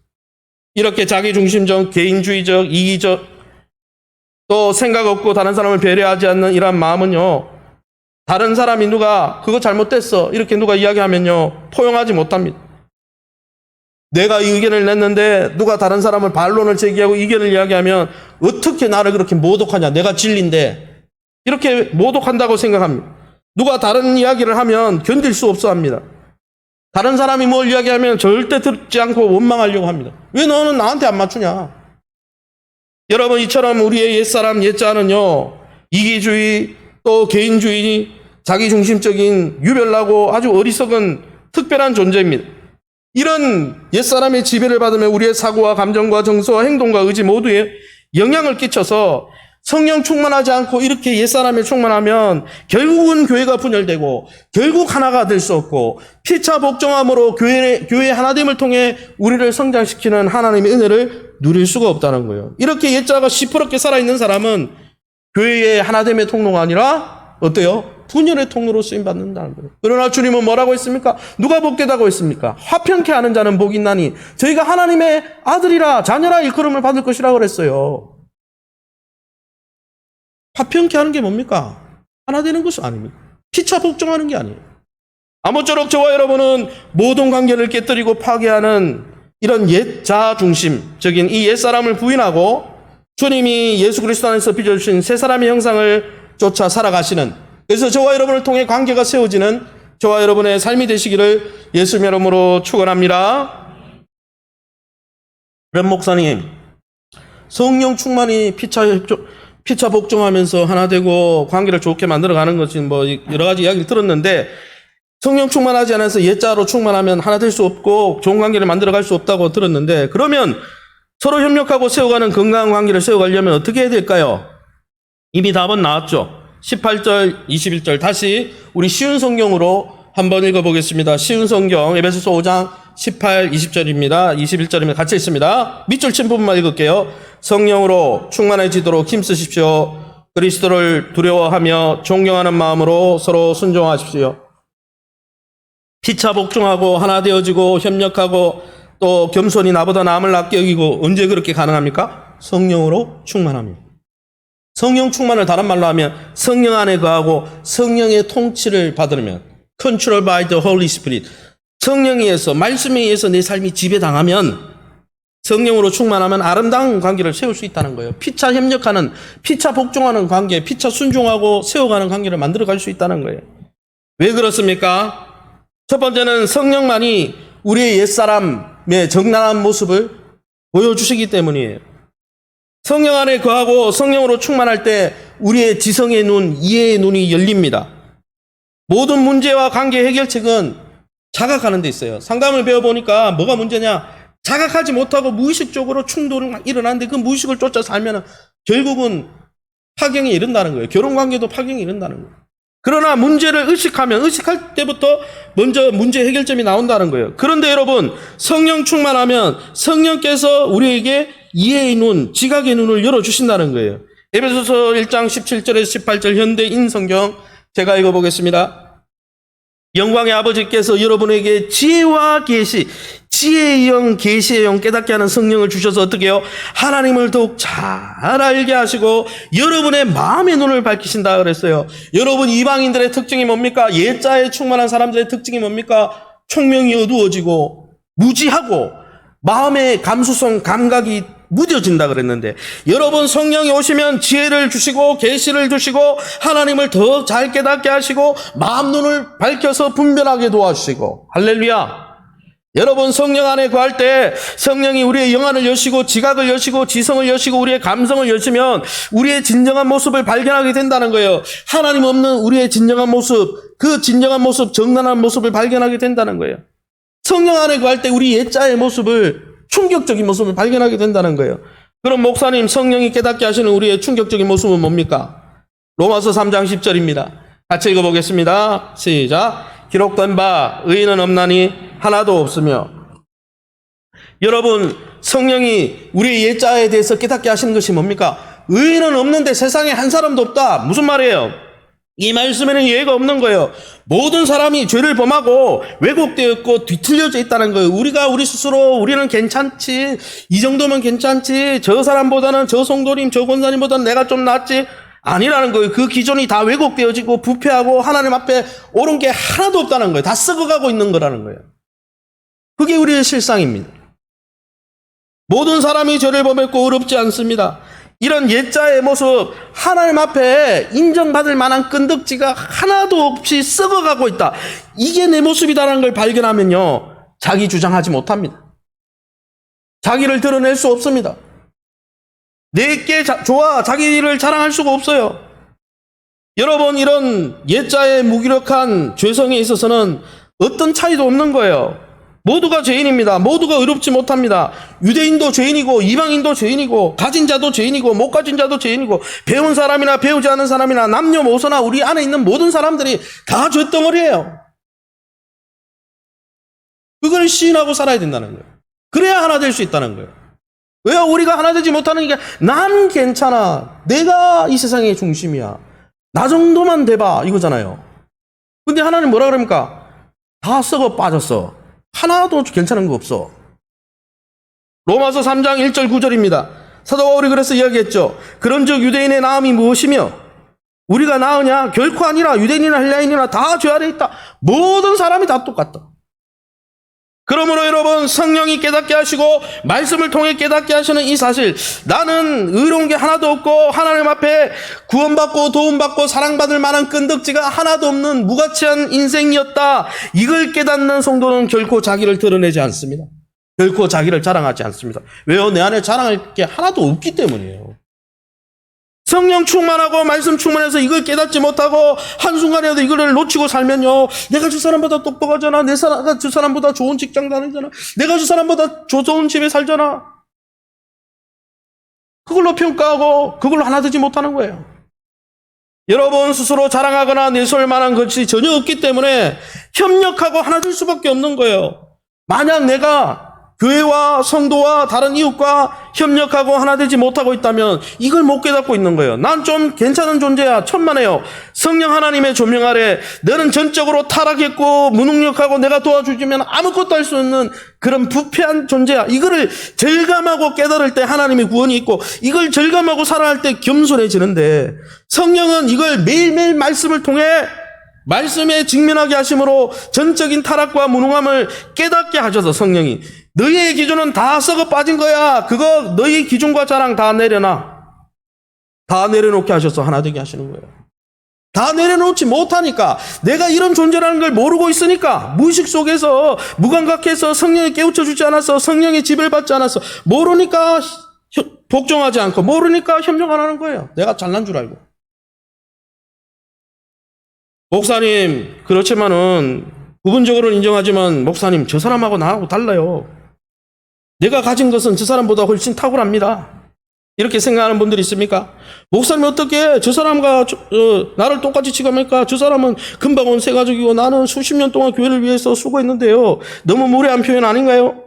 이렇게 자기중심적, 개인주의적, 이기적, 또 생각 없고 다른 사람을 배려하지 않는 이러한 마음은요, 다른 사람이 누가 그거 잘못됐어 이렇게 누가 이야기하면요 포용하지 못합니다. 내가 이 의견을 냈는데 누가 다른 사람을 반론을 제기하고 의견을 이야기하면 어떻게 나를 그렇게 모독하냐, 내가 진리인데, 이렇게 모독한다고 생각합니다. 누가 다른 이야기를 하면 견딜 수 없어 합니다. 다른 사람이 뭘 이야기하면 절대 듣지 않고 원망하려고 합니다. 왜 너는 나한테 안 맞추냐? 여러분, 이처럼 우리의 옛사람 옛자는요 이기주의 또 개인주의, 자기중심적인 유별나고 아주 어리석은 특별한 존재입니다. 이런 옛사람의 지배를 받으면 우리의 사고와 감정과 정서와 행동과 의지 모두에 영향을 끼쳐서 성령 충만하지 않고 이렇게 옛사람에 충만하면 결국은 교회가 분열되고 결국 하나가 될 수 없고 피차 복종함으로 교회의 하나됨을 통해 우리를 성장시키는 하나님의 은혜를 누릴 수가 없다는 거예요. 이렇게 옛자가 시퍼렇게 살아있는 사람은 교회의 하나됨의 통로가 아니라 어때요? 분열의 통로로 쓰임받는다는 거예요. 그러나 주님은 뭐라고 했습니까? 누가 복되다고 했습니까? 화평케 하는 자는 복이 있나니 저희가 하나님의 아들이라 자녀라 일컬음을 받을 것이라고 그랬어요. 화평케 하는 게 뭡니까? 하나 되는 것이 아닙니다. 피차 복종하는 게 아니에요. 아무쪼록 저와 여러분은 모든 관계를 깨뜨리고 파괴하는 이런 옛자 중심적인 이 옛사람을 부인하고 주님이 예수 그리스도 안에서 빚어주신 새 사람의 형상을 쫓아 살아가시는, 그래서 저와 여러분을 통해 관계가 세워지는 저와 여러분의 삶이 되시기를 예수님 이름으로 축원합니다. 렘 목사님, 성령 충만이 피차 복종하면서 하나 되고 관계를 좋게 만들어가는 것이 뭐 여러 가지 이야기를 들었는데, 성령 충만하지 않아서 옛자로 충만하면 하나 될 수 없고 좋은 관계를 만들어갈 수 없다고 들었는데, 그러면 서로 협력하고 세워가는 건강한 관계를 세워가려면 어떻게 해야 될까요? 이미 답은 나왔죠. 18절, 21절 다시 우리 쉬운 성경으로 한번 읽어보겠습니다. 쉬운 성경 에베소서 5장 18, 20절입니다. 21절입니다. 같이 읽습니다. 밑줄 친 부분만 읽을게요. 성령으로 충만해지도록 힘쓰십시오. 그리스도를 두려워하며 존경하는 마음으로 서로 순종하십시오. 피차 복종하고 하나 되어지고 협력하고 또 겸손히 나보다 남을 낫게 여기고, 언제 그렇게 가능합니까? 성령으로 충만합니다. 성령 충만을 다른 말로 하면 성령 안에 거하고 성령의 통치를 받으면, Control by the Holy Spirit, 성령에 의해서, 말씀에 의해서 내 삶이 지배당하면, 성령으로 충만하면 아름다운 관계를 세울 수 있다는 거예요. 피차 협력하는, 피차 복종하는 관계, 피차 순종하고 세워가는 관계를 만들어갈 수 있다는 거예요. 왜 그렇습니까? 첫 번째는 성령만이 우리의 옛사람의 정당한 모습을 보여주시기 때문이에요. 성령 안에 거하고 성령으로 충만할 때 우리의 지성의 눈, 이해의 눈이 열립니다. 모든 문제와 관계 해결책은 자각하는 데 있어요. 상담을 배워보니까 뭐가 문제냐? 자각하지 못하고 무의식적으로 충돌이 막 일어나는데 그 무의식을 쫓아 살면 결국은 파경에 이른다는 거예요. 결혼관계도 파경에 이른다는 거예요. 그러나 문제를 의식할 때부터 먼저 문제 해결점이 나온다는 거예요. 그런데 여러분, 성령 충만하면 성령께서 우리에게 이해의 눈, 지각의 눈을 열어주신다는 거예요. 에베소서 1장 17절에서 18절 현대인 성경 제가 읽어보겠습니다. 영광의 아버지께서 여러분에게 지혜와 계시, 지혜의 영, 계시의 영, 깨닫게 하는 성령을 주셔서 어떻게 해요? 하나님을 더욱 잘 알게 하시고 여러분의 마음의 눈을 밝히신다 그랬어요. 여러분, 이방인들의 특징이 뭡니까? 옛자에 충만한 사람들의 특징이 뭡니까? 총명이 어두워지고 무지하고 마음의 감수성, 감각이 무뎌진다 그랬는데, 여러분 성령이 오시면 지혜를 주시고 계시를 주시고 하나님을 더 잘 깨닫게 하시고 마음 눈을 밝혀서 분별하게 도와주시고, 할렐루야. 여러분 성령 안에 거할 때 성령이 우리의 영안을 여시고 지각을 여시고 지성을 여시고 우리의 감성을 여시면 우리의 진정한 모습을 발견하게 된다는 거예요. 하나님 없는 우리의 진정한 모습, 그 진정한 모습, 정당한 모습을 발견하게 된다는 거예요. 성령 안에 거할 때 우리 옛자의 모습을, 충격적인 모습을 발견하게 된다는 거예요. 그럼 목사님, 성령이 깨닫게 하시는 우리의 충격적인 모습은 뭡니까? 로마서 3장 10절입니다. 같이 읽어보겠습니다. 시작. 기록된 바 의인은 없나니 하나도 없으며 여러분, 성령이 우리의 옛자에 대해서 깨닫게 하시는 것이 뭡니까? 의인은 없는데 세상에 한 사람도 없다. 무슨 말이에요? 이 말씀에는 예외가 없는 거예요. 모든 사람이 죄를 범하고 왜곡되어 있고 뒤틀려져 있다는 거예요. 우리가 우리 스스로 우리는 괜찮지, 이 정도면 괜찮지, 저 사람보다는, 저 성도님, 저 권사님보다는 내가 좀 낫지, 아니라는 거예요. 그 기존이 다 왜곡되어지고 부패하고 하나님 앞에 옳은 게 하나도 없다는 거예요. 다 썩어가고 있는 거라는 거예요. 그게 우리의 실상입니다. 모든 사람이 죄를 범했고 의롭지 않습니다. 이런 옛자의 모습, 하나님 앞에 인정받을 만한 끈덕지가 하나도 없이 썩어가고 있다. 이게 내 모습이다라는 걸 발견하면요, 자기 주장하지 못합니다. 자기를 드러낼 수 없습니다. 내게 좋아 자기를 자랑할 수가 없어요. 여러분, 이런 옛자의 무기력한 죄성에 있어서는 어떤 차이도 없는 거예요. 모두가 죄인입니다. 모두가 의롭지 못합니다. 유대인도 죄인이고 이방인도 죄인이고 가진 자도 죄인이고 못 가진 자도 죄인이고 배운 사람이나 배우지 않은 사람이나 남녀모소나 우리 안에 있는 모든 사람들이 다 죄덩어리예요. 그걸 시인하고 살아야 된다는 거예요. 그래야 하나 될 수 있다는 거예요. 왜 우리가 하나 되지 못하는 게, 난 괜찮아, 내가 이 세상의 중심이야, 나 정도만 돼봐, 이거잖아요. 근데 하나님 뭐라 그럽니까? 다 썩어 빠졌어. 하나도 괜찮은 거 없어. 로마서 3장 1절 9절입니다. 사도 바울이 그래서 이야기했죠. 그런즉 유대인의 나음이 무엇이며 우리가 나으냐? 결코 아니라 유대인이나 헬라인이나 다 죄 아래 있다. 모든 사람이 다 똑같다. 그러므로 여러분, 성령이 깨닫게 하시고 말씀을 통해 깨닫게 하시는 이 사실, 나는 의로운 게 하나도 없고 하나님 앞에 구원받고 도움받고 사랑받을 만한 끈덕지가 하나도 없는 무가치한 인생이었다. 이걸 깨닫는 성도는 결코 자기를 드러내지 않습니다. 결코 자기를 자랑하지 않습니다. 왜요? 내 안에 자랑할 게 하나도 없기 때문이에요. 성령 충만하고 말씀 충만해서 이걸 깨닫지 못하고 한순간에도 이거를 놓치고 살면요, 내가 저 사람보다 똑똑하잖아, 내가 저 사람보다 좋은 직장 다니잖아, 내가 저 사람보다 좋은 집에 살잖아, 그걸로 평가하고 그걸로 하나 되지 못하는 거예요. 여러분, 스스로 자랑하거나 내세울 만한 것이 전혀 없기 때문에 협력하고 하나 될 수밖에 없는 거예요. 만약 내가 교회와 성도와 다른 이웃과 협력하고 하나 되지 못하고 있다면 이걸 못 깨닫고 있는 거예요. 난 좀 괜찮은 존재야, 천만에요. 성령 하나님의 조명 아래 너는 전적으로 타락했고 무능력하고 내가 도와주지면 아무것도 할 수 없는 그런 부패한 존재야. 이거를 절감하고 깨달을 때 하나님의 구원이 있고, 이걸 절감하고 살아갈 때 겸손해지는데, 성령은 이걸 매일매일 말씀을 통해 말씀에 직면하게 하심으로 전적인 타락과 무능함을 깨닫게 하셔서, 성령이 너희의 기준은 다 썩어 빠진 거야, 그거 너희 기준과 자랑 다 내려놔, 다 내려놓게 하셔서 하나 되게 하시는 거예요. 다 내려놓지 못하니까, 내가 이런 존재라는 걸 모르고 있으니까, 무의식 속에서 무감각해서 성령이 깨우쳐 주지 않아서, 성령의 지배를 받지 않아서, 모르니까 복종하지 않고, 모르니까 협력 안 하는 거예요. 내가 잘난 줄 알고. 목사님, 그렇지만은 부분적으로는 인정하지만, 목사님, 저 사람하고 나하고 달라요. 내가 가진 것은 저 사람보다 훨씬 탁월합니다. 이렇게 생각하는 분들이 있습니까? 목사님, 어떻게 저 사람과 나를 똑같이 취급합니까? 저 사람은 금방 온 새 가족이고 나는 수십 년 동안 교회를 위해서 수고했는데요. 너무 무례한 표현 아닌가요?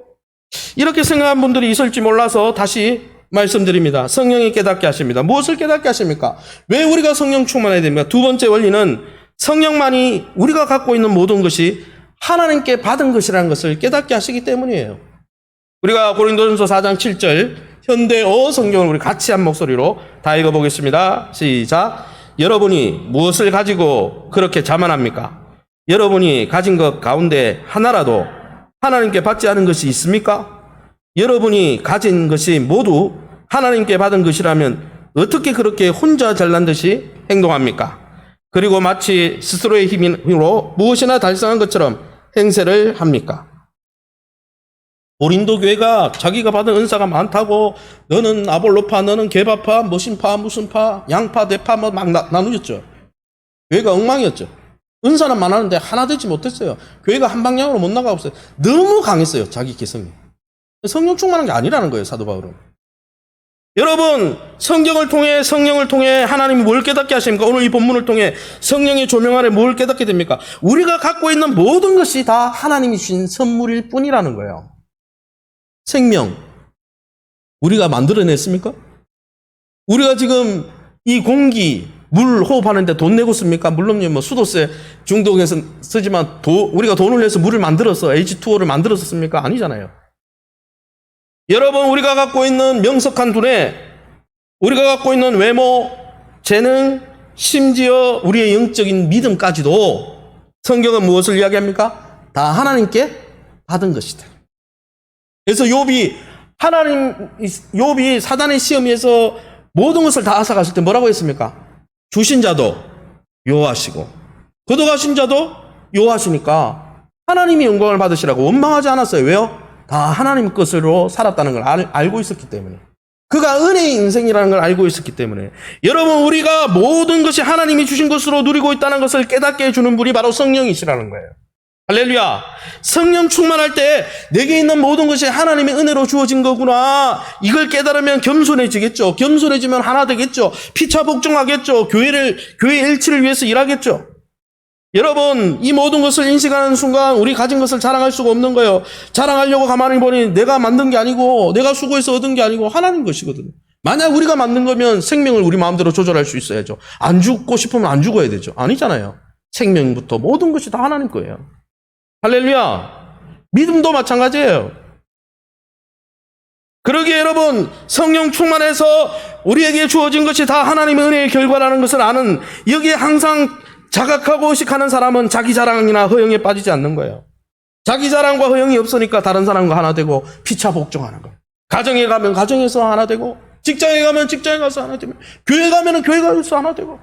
이렇게 생각하는 분들이 있을지 몰라서 다시 말씀드립니다. 성령이 깨닫게 하십니다. 무엇을 깨닫게 하십니까? 왜 우리가 성령 충만해야 됩니까? 두 번째 원리는, 성령만이 우리가 갖고 있는 모든 것이 하나님께 받은 것이라는 것을 깨닫게 하시기 때문이에요. 우리가 고린도전서 4장 7절 현대어 성경을 우리 같이 한 목소리로 다 읽어보겠습니다. 시작. 여러분이 무엇을 가지고 그렇게 자만합니까? 여러분이 가진 것 가운데 하나라도 하나님께 받지 않은 것이 있습니까? 여러분이 가진 것이 모두 하나님께 받은 것이라면 어떻게 그렇게 혼자 잘난 듯이 행동합니까? 그리고 마치 스스로의 힘으로 무엇이나 달성한 것처럼 행세를 합니까? 고린도 교회가 자기가 받은 은사가 많다고, 너는 아볼로파, 너는 게바파, 머신파, 무슨 파, 양파, 대파 막 나누었죠. 교회가 엉망이었죠. 은사는 많았는데 하나 되지 못했어요. 교회가 한 방향으로 못 나가고 있어요. 너무 강했어요, 자기 개성이. 성령 충만한 게 아니라는 거예요, 사도 바울은. 여러분, 성경을 통해 하나님이 뭘 깨닫게 하십니까? 오늘 이 본문을 통해 성령의 조명 아래 뭘 깨닫게 됩니까? 우리가 갖고 있는 모든 것이 다 하나님이 주신 선물일 뿐이라는 거예요. 생명 우리가 만들어냈습니까? 우리가 지금 이 공기, 물 호흡하는데 돈 내고 씁니까? 물론요, 뭐 수도세 중독에서 쓰지만 우리가 돈을 내서 물을 만들어서 H2O를 만들어서 씁니까? 아니잖아요. 여러분, 우리가 갖고 있는 명석한 두뇌, 우리가 갖고 있는 외모, 재능, 심지어 우리의 영적인 믿음까지도 성경은 무엇을 이야기합니까? 다 하나님께 받은 것이다. 그래서 욥이 사단의 시험에서 모든 것을 다 앗아갔을 때 뭐라고 했습니까? 주신 자도 여호와시고 거둬가신 자도 여호와시니까 하나님이 영광을 받으시라고 원망하지 않았어요. 왜요? 다 하나님 것으로 살았다는 걸 알고 있었기 때문에. 그가 은혜의 인생이라는 걸 알고 있었기 때문에. 여러분, 우리가 모든 것이 하나님이 주신 것으로 누리고 있다는 것을 깨닫게 해주는 분이 바로 성령이시라는 거예요. 할렐루야. 성령 충만할 때 내게 있는 모든 것이 하나님의 은혜로 주어진 거구나. 이걸 깨달으면 겸손해지겠죠. 겸손해지면 하나 되겠죠. 피차 복종하겠죠. 교회의 일치를 위해서 일하겠죠. 여러분, 이 모든 것을 인식하는 순간 우리 가진 것을 자랑할 수가 없는 거예요. 자랑하려고 가만히 보니 내가 만든 게 아니고 내가 수고해서 얻은 게 아니고 하나님 것이거든요. 만약 우리가 만든 거면 생명을 우리 마음대로 조절할 수 있어야죠. 안 죽고 싶으면 안 죽어야 되죠. 아니잖아요. 생명부터 모든 것이 다 하나님 거예요. 할렐루야. 믿음도 마찬가지예요. 그러기에 여러분, 성령 충만해서 우리에게 주어진 것이 다 하나님의 은혜의 결과라는 것을 아는, 여기에 항상 자각하고 의식하는 사람은 자기 자랑이나 허영에 빠지지 않는 거예요. 자기 자랑과 허영이 없으니까 다른 사람과 하나 되고 피차 복종하는 거예요. 가정에 가면 가정에서 하나 되고, 직장에 가면 직장에 가서 하나 되고, 교회 가면 교회 가서 하나 되고.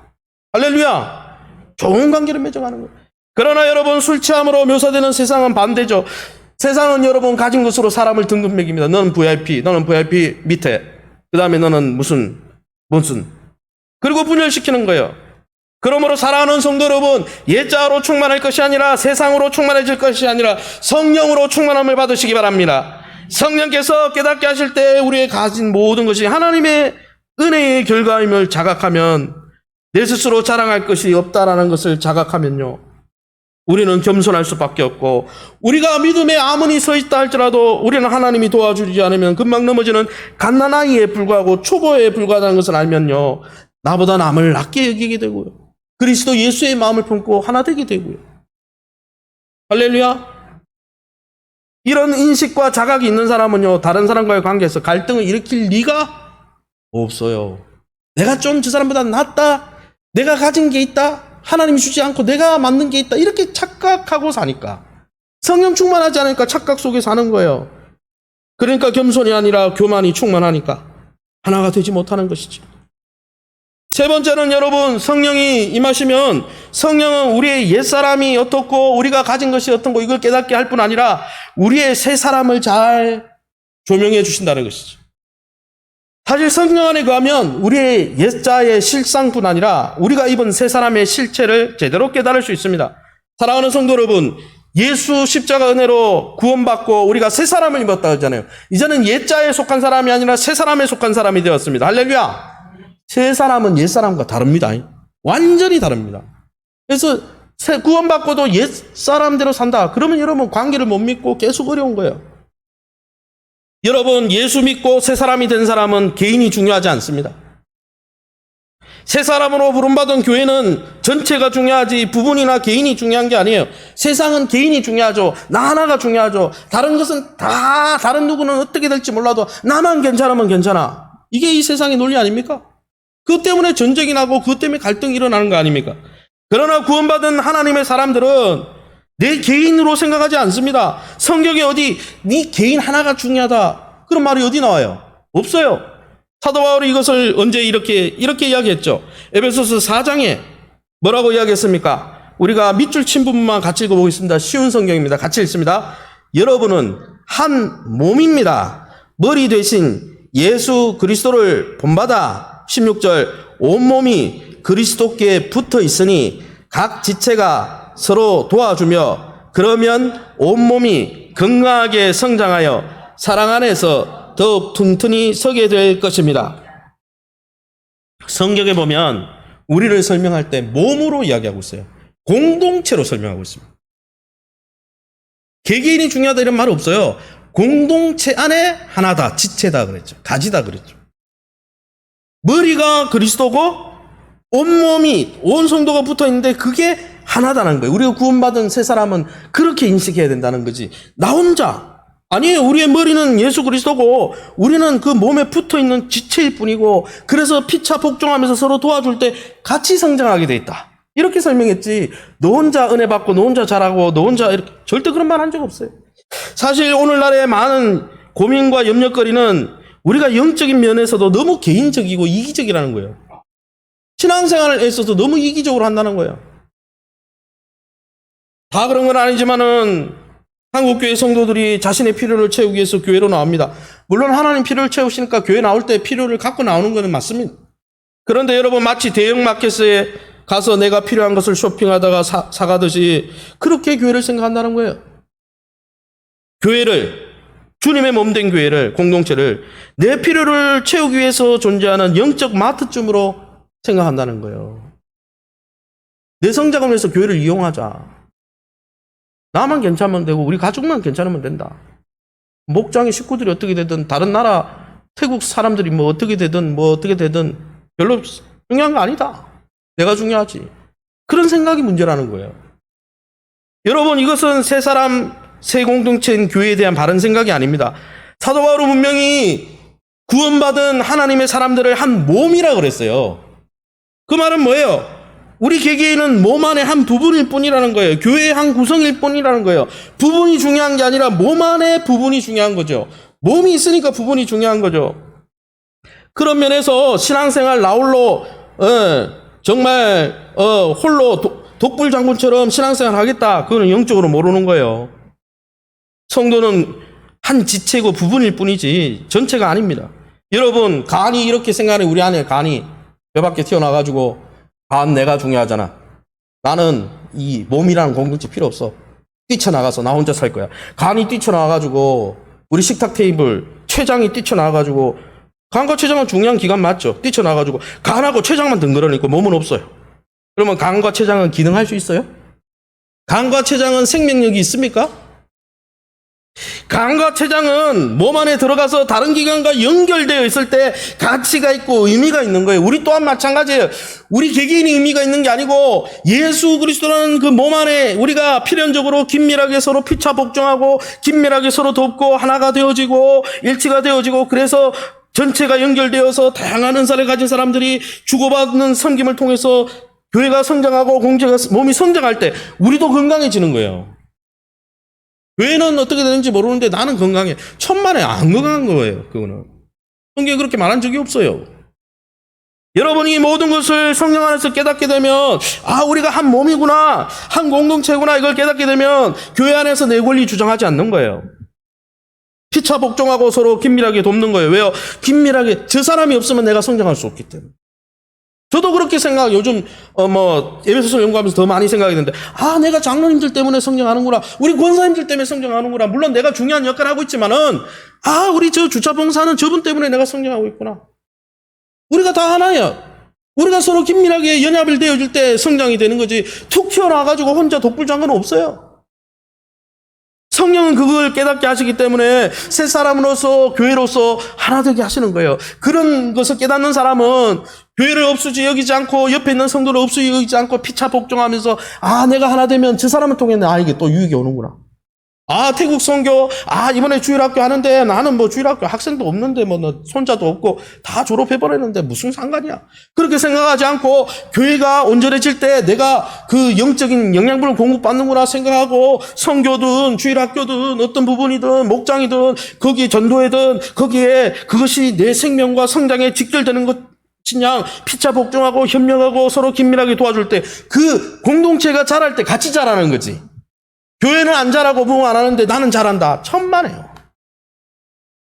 할렐루야. 좋은 관계를 맺어가는 거예요. 그러나 여러분, 술 취함으로 묘사되는 세상은 반대죠. 세상은 여러분 가진 것으로 사람을 등급 매깁니다. 너는 VIP, 너는 VIP 밑에, 그 다음에 너는 무슨. 그리고 분열시키는 거예요. 그러므로 사랑하는 성도 여러분, 옛자로 충만할 것이 아니라 세상으로 충만해질 것이 아니라 성령으로 충만함을 받으시기 바랍니다. 성령께서 깨닫게 하실 때 우리의 가진 모든 것이 하나님의 은혜의 결과임을 자각하면, 내 스스로 자랑할 것이 없다라는 것을 자각하면요, 우리는 겸손할 수밖에 없고, 우리가 믿음에 아무리 서 있다 할지라도 우리는 하나님이 도와주지 않으면 금방 넘어지는 갓난아이에 불과하고 초보에 불과하다는 것을 알면요, 나보다 남을 낮게 여기게 되고요, 그리스도 예수의 마음을 품고 하나 되게 되고요. 할렐루야. 이런 인식과 자각이 있는 사람은요, 다른 사람과의 관계에서 갈등을 일으킬 리가 없어요. 내가 좀 저 사람보다 낫다, 내가 가진 게 있다, 하나님이 주지 않고 내가 만든 게 있다, 이렇게 착각하고 사니까, 성령 충만하지 않으니까 착각 속에 사는 거예요. 그러니까 겸손이 아니라 교만이 충만하니까 하나가 되지 못하는 것이죠. 세 번째는 여러분, 성령이 임하시면, 성령은 우리의 옛사람이 어떻고 우리가 가진 것이 어떤고 이걸 깨닫게 할 뿐 아니라 우리의 새 사람을 잘 조명해 주신다는 것이죠. 사실 성령 안에 거하면 우리의 옛자의 실상뿐 아니라 우리가 입은 새 사람의 실체를 제대로 깨달을 수 있습니다. 사랑하는 성도 여러분, 예수 십자가 은혜로 구원받고 우리가 새 사람을 입었다 하잖아요. 이제는 옛자에 속한 사람이 아니라 새 사람에 속한 사람이 되었습니다. 할렐루야. 새 사람은 옛 사람과 다릅니다. 완전히 다릅니다. 그래서 구원받고도 옛 사람대로 산다. 그러면 여러분 관계를 못 믿고 계속 어려운 거예요. 여러분, 예수 믿고 새 사람이 된 사람은 개인이 중요하지 않습니다. 새 사람으로 부름받은 교회는 전체가 중요하지 부분이나 개인이 중요한 게 아니에요. 세상은 개인이 중요하죠. 나 하나가 중요하죠. 다른 것은 다, 다른 누구는 어떻게 될지 몰라도 나만 괜찮으면 괜찮아. 이게 이 세상의 논리 아닙니까? 그것 때문에 전쟁이 나고 그것 때문에 갈등이 일어나는 거 아닙니까? 그러나 구원받은 하나님의 사람들은 내 개인으로 생각하지 않습니다. 성경에 어디 네 개인 하나가 중요하다 그런 말이 어디 나와요? 없어요. 사도 바울이 이것을 언제 이렇게 이야기했죠. 에베소서 4장에 뭐라고 이야기했습니까? 우리가 밑줄 친 부분만 같이 읽어보겠습니다. 쉬운 성경입니다. 같이 읽습니다. 여러분은 한 몸입니다. 머리 되신 예수 그리스도를 본받아 16절 온몸이 그리스도께 붙어 있으니 각 지체가 서로 도와주며 그러면 온몸이 건강하게 성장하여 사랑 안에서 더욱 튼튼히 서게 될 것입니다. 성경에 보면 우리를 설명할 때 몸으로 이야기하고 있어요. 공동체로 설명하고 있습니다. 개개인이 중요하다 이런 말 없어요. 공동체 안에 하나다, 지체다 그랬죠. 가지다 그랬죠. 머리가 그리스도고 온몸이, 온 성도가 붙어 있는데 그게 하나다는 거예요. 우리가 구원받은 새 사람은 그렇게 인식해야 된다는 거지. 나 혼자. 아니에요. 우리의 머리는 예수 그리스도고 우리는 그 몸에 붙어 있는 지체일 뿐이고 그래서 피차 복종하면서 서로 도와줄 때 같이 성장하게 돼 있다. 이렇게 설명했지. 너 혼자 은혜 받고 너 혼자 잘하고 너 혼자 이렇게 절대 그런 말 한 적 없어요. 사실 오늘날의 많은 고민과 염려거리는 우리가 영적인 면에서도 너무 개인적이고 이기적이라는 거예요. 신앙생활에 있어서 너무 이기적으로 한다는 거예요. 다 그런 건 아니지만은 한국교회 성도들이 자신의 필요를 채우기 위해서 교회로 나옵니다. 물론 하나님 필요를 채우시니까 교회 나올 때 필요를 갖고 나오는 것은 맞습니다. 그런데 여러분 마치 대형마켓에 가서 내가 필요한 것을 쇼핑하다가 사가듯이 그렇게 교회를 생각한다는 거예요. 교회를, 주님의 몸된 교회를, 공동체를 내 필요를 채우기 위해서 존재하는 영적 마트쯤으로 생각한다는 거예요. 내 성장을 위해서 교회를 이용하자. 나만 괜찮으면 되고 우리 가족만 괜찮으면 된다. 목장의 식구들이 어떻게 되든 다른 나라 태국 사람들이 뭐 어떻게 되든 별로 중요한 거 아니다. 내가 중요하지. 그런 생각이 문제라는 거예요. 여러분 이것은 새 사람, 새 공동체인 교회에 대한 바른 생각이 아닙니다. 사도 바울은 분명히 구원받은 하나님의 사람들을 한 몸이라 그랬어요. 그 말은 뭐예요? 우리 개개인은 몸 안의 한 부분일 뿐이라는 거예요. 교회의 한 구성일 뿐이라는 거예요. 부분이 중요한 게 아니라 몸 안의 부분이 중요한 거죠. 몸이 있으니까 부분이 중요한 거죠. 그런 면에서 신앙생활 나홀로 정말 홀로 독불 장군처럼 신앙생활 하겠다. 그거는 영적으로 모르는 거예요. 성도는 한 지체고 부분일 뿐이지 전체가 아닙니다. 여러분 간이 이렇게 생각하는 우리 안에 간이 뼈 밖에 튀어나와가지고 간 내가 중요하잖아. 나는 이 몸이라는 공동체 필요 없어. 뛰쳐나가서 나 혼자 살 거야. 간이 뛰쳐나와가지고 우리 식탁 테이블 췌장이 뛰쳐나와가지고 간과 췌장은 중요한 기관 맞죠? 뛰쳐나와가지고 간하고 췌장만 덩그러니까 몸은 없어요. 그러면 간과 췌장은 기능할 수 있어요? 간과 췌장은 생명력이 있습니까? 간과 췌장은 몸 안에 들어가서 다른 기관과 연결되어 있을 때 가치가 있고 의미가 있는 거예요. 우리 또한 마찬가지예요. 우리 개개인이 의미가 있는 게 아니고 예수 그리스도라는 그 몸 안에 우리가 필연적으로 긴밀하게 서로 피차 복종하고 긴밀하게 서로 돕고 하나가 되어지고 일치가 되어지고 그래서 전체가 연결되어서 다양한 은사를 가진 사람들이 주고받는 섬김을 통해서 교회가 성장하고 공제가 몸이 성장할 때 우리도 건강해지는 거예요. 교회는 어떻게 되는지 모르는데 나는 건강해. 천만에 안 건강한 거예요. 그거는. 성경에 그렇게 말한 적이 없어요. 여러분이 모든 것을 성령 안에서 깨닫게 되면 우리가 한 몸이구나. 한 공동체구나. 이걸 깨닫게 되면 교회 안에서 내 권리 주장하지 않는 거예요. 피차 복종하고 서로 긴밀하게 돕는 거예요. 왜요? 긴밀하게 저 사람이 없으면 내가 성장할 수 없기 때문에. 저도 그렇게 생각, 요즘, 에베소서 연구하면서 더 많이 생각이 드는데, 내가 장로님들 때문에 성장하는구나. 우리 권사님들 때문에 성장하는구나. 물론 내가 중요한 역할을 하고 있지만은, 우리 저 주차 봉사는 저분 때문에 내가 성장하고 있구나. 우리가 다 하나예요. 우리가 서로 긴밀하게 연합을 되어질 때 성장이 되는 거지. 툭 튀어나와가지고 혼자 독불장군은 없어요. 성령은 그걸 깨닫게 하시기 때문에 새 사람으로서 교회로서 하나 되게 하시는 거예요. 그런 것을 깨닫는 사람은 교회를 없으지 여기지 않고 옆에 있는 성도를 없으지 여기지 않고 피차 복종하면서 내가 하나 되면 저 사람을 통해 나에게 또 유익이 오는구나. 태국 선교 이번에 주일학교 하는데 나는 뭐 주일학교 학생도 없는데 뭐 손자도 없고 다 졸업해버렸는데 무슨 상관이야. 그렇게 생각하지 않고 교회가 온전해질 때 내가 그 영적인 영양분을 공급받는구나 생각하고 선교든 주일학교든 어떤 부분이든 목장이든 거기에 전도회든 거기에 그것이 내 생명과 성장에 직결되는 것이냐 피차 복종하고 협력하고 서로 긴밀하게 도와줄 때 그 공동체가 자랄 때 같이 자라는 거지. 교회는 안 잘하고 부흥 안 하는데 나는 잘한다. 천만에요.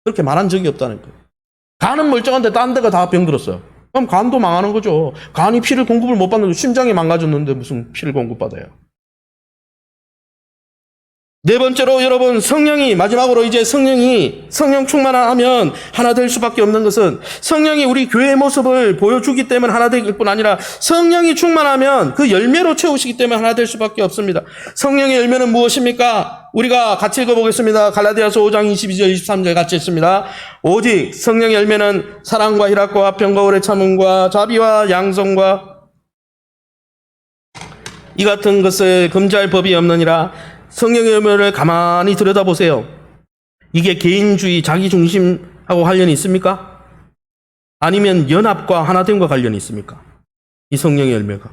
그렇게 말한 적이 없다는 거예요. 간은 멀쩡한데 딴 데가 다 병들었어요. 그럼 간도 망하는 거죠. 간이 피를 공급을 못 받는데 심장이 망가졌는데 무슨 피를 공급받아요. 네 번째로 여러분 마지막으로 이제 성령 충만하면 하나 될 수밖에 없는 것은 성령이 우리 교회의 모습을 보여주기 때문에 하나 될 뿐 아니라 성령이 충만하면 그 열매로 채우시기 때문에 하나 될 수밖에 없습니다. 성령의 열매는 무엇입니까? 우리가 같이 읽어보겠습니다. 갈라디아서 5장 22절 23절 같이 읽습니다. 오직 성령의 열매는 사랑과 희락과 화평과 오래 참음과 자비와 양성과 이 같은 것을 금지할 법이 없느니라. 성령의 열매를 가만히 들여다보세요. 이게 개인주의, 자기중심하고 관련이 있습니까? 아니면 연합과 하나됨과 관련이 있습니까? 이 성령의 열매가.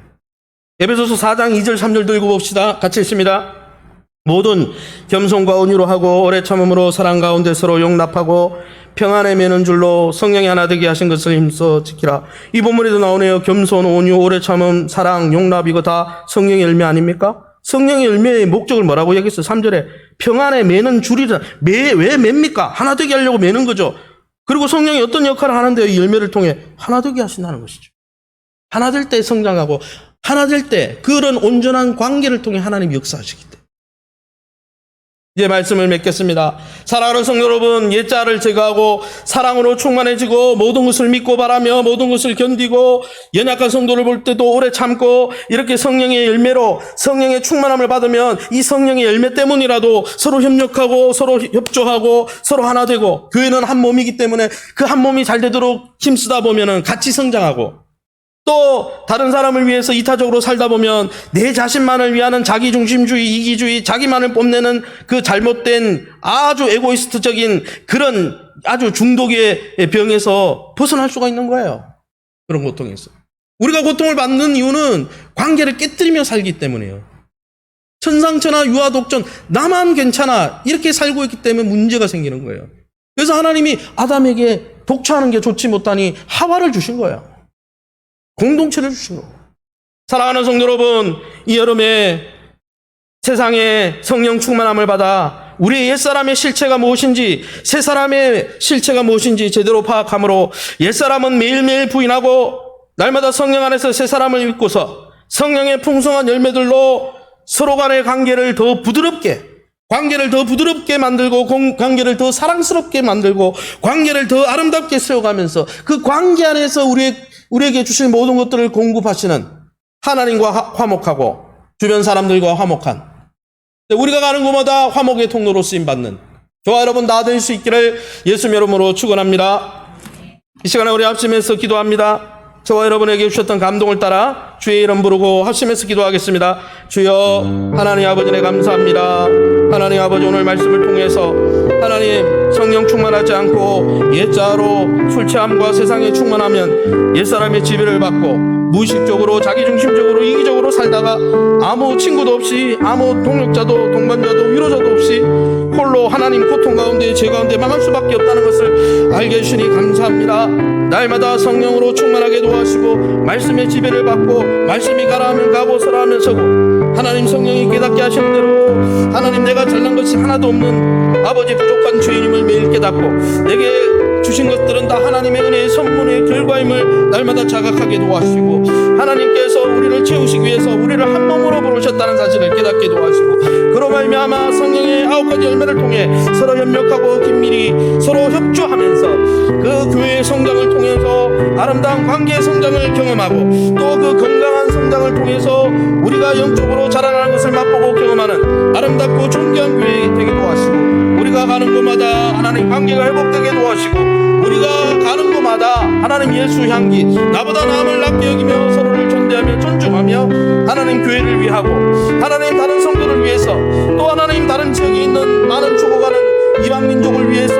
에베소서 4장 2절 3절도 읽어봅시다. 같이 읽습니다. 모든 겸손과 온유로 하고 오래 참음으로 사랑 가운데 서로 용납하고 평안에 매는 줄로 성령이 하나 되게 하신 것을 힘써 지키라. 이 본문에도 나오네요. 겸손, 온유, 오래 참음, 사랑, 용납, 이거 다 성령의 열매 아닙니까? 성령의 열매의 목적을 뭐라고 얘기했어요? 3절에 평안에 매는 줄이라. 왜 맵니까? 하나 되게 하려고 매는 거죠. 그리고 성령이 어떤 역할을 하는데요? 이 열매를 통해 하나 되게 하신다는 것이죠. 하나 될 때 성장하고 하나 될 때 그런 온전한 관계를 통해 하나님이 역사하시기 때문에. 이제 말씀을 맺겠습니다. 사랑하는 성도 여러분, 옛자를 제거하고 사랑으로 충만해지고 모든 것을 믿고 바라며 모든 것을 견디고 연약한 성도를 볼 때도 오래 참고 이렇게 성령의 열매로 성령의 충만함을 받으면 이 성령의 열매 때문이라도 서로 협력하고 서로 협조하고 서로 하나 되고, 교회는 한 몸이기 때문에 그 한 몸이 잘 되도록 힘쓰다 보면은 같이 성장하고, 또 다른 사람을 위해서 이타적으로 살다 보면 내 자신만을 위하는 자기중심주의, 이기주의, 자기만을 뽐내는 그 잘못된 아주 에고이스트적인 그런 아주 중독의 병에서 벗어날 수가 있는 거예요. 그런 고통에서. 우리가 고통을 받는 이유는 관계를 깨뜨리며 살기 때문이에요. 천상천하 유아독존, 나만 괜찮아 이렇게 살고 있기 때문에 문제가 생기는 거예요. 그래서 하나님이 아담에게 독처하는 게 좋지 못하니 하와를 주신 거예요. 공동체를 주신 거고. 사랑하는 성도 여러분, 이 여름에 세상에 성령 충만함을 받아 우리의 옛사람의 실체가 무엇인지, 새사람의 실체가 무엇인지 제대로 파악함으로 옛사람은 매일매일 부인하고 날마다 성령 안에서 새사람을 입고서 성령의 풍성한 열매들로 서로 간의 관계를 더 부드럽게 만들고 관계를 더 사랑스럽게 만들고 관계를 더 아름답게 세워가면서 그 관계 안에서 우리에게 주실 모든 것들을 공급하시는 하나님과 화목하고 주변 사람들과 화목한, 우리가 가는 곳마다 화목의 통로로 쓰임받는 저와 여러분 다 될 수 있기를 예수님 이름으로 축원합니다. 이 시간에 우리 합심해서 기도합니다. 저와 여러분에게 주셨던 감동을 따라 주의 이름 부르고 합심해서 기도하겠습니다. 주여, 하나님 아버지 네 감사합니다. 하나님 아버지, 오늘 말씀을 통해서 하나님 성령 충만하지 않고 옛자로 술 취함과 세상에 충만하면 옛사람의 지배를 받고 무의식적으로 자기중심적으로 이기적으로 살다가 아무 친구도 없이 아무 동력자도 동반자도 위로자도 없이 홀로 하나님 고통 가운데 죄 가운데 망할 수밖에 없다는 것을 알게 해주시니 감사합니다. 날마다 성령으로 충만하게 도와주시고 말씀의 지배를 받고 말씀이 가라 하면 가고 서라 하면 서고 하나님 성령이 깨닫게 하시는 대로 하나님 내가 잘난 것이 하나도 없는 아버지 부족한 죄인임을 매일 깨닫고 내게 주신 것들은 다 하나님의 은혜의 선물의 결과임을 날마다 자각하게 도와주시고 하나님께서 우리를 채우시기 위해서 우리를 한 몸으로 부르셨다는 사실을 깨닫게 도와주시고 그로 말미암아 성령의 9가지 열매를 통해 서로 협력하고 긴밀히 서로 협조하면서 그 교회의 성장을 통해서 아름다운 관계의 성장을 경험하고 또 그 건강한 성장을 통해서 우리가 영적으로 자라나는 것을 맛보고 경험하는 아름답고 존귀한 교회 되게 도와주시고 우리가 가는 곳마다 하나님 관계가 회복되게 도와주시고 우리가 가는 곳마다 하나님 예수 향기, 나보다 남을 낮게 여기며 서로를 존대하며 존중하며 하나님 교회를 위하고 하나님 다른 성도를 위해서 또 하나님 다른 지역에 있는 많은 죽어가는 이방 민족을 위해서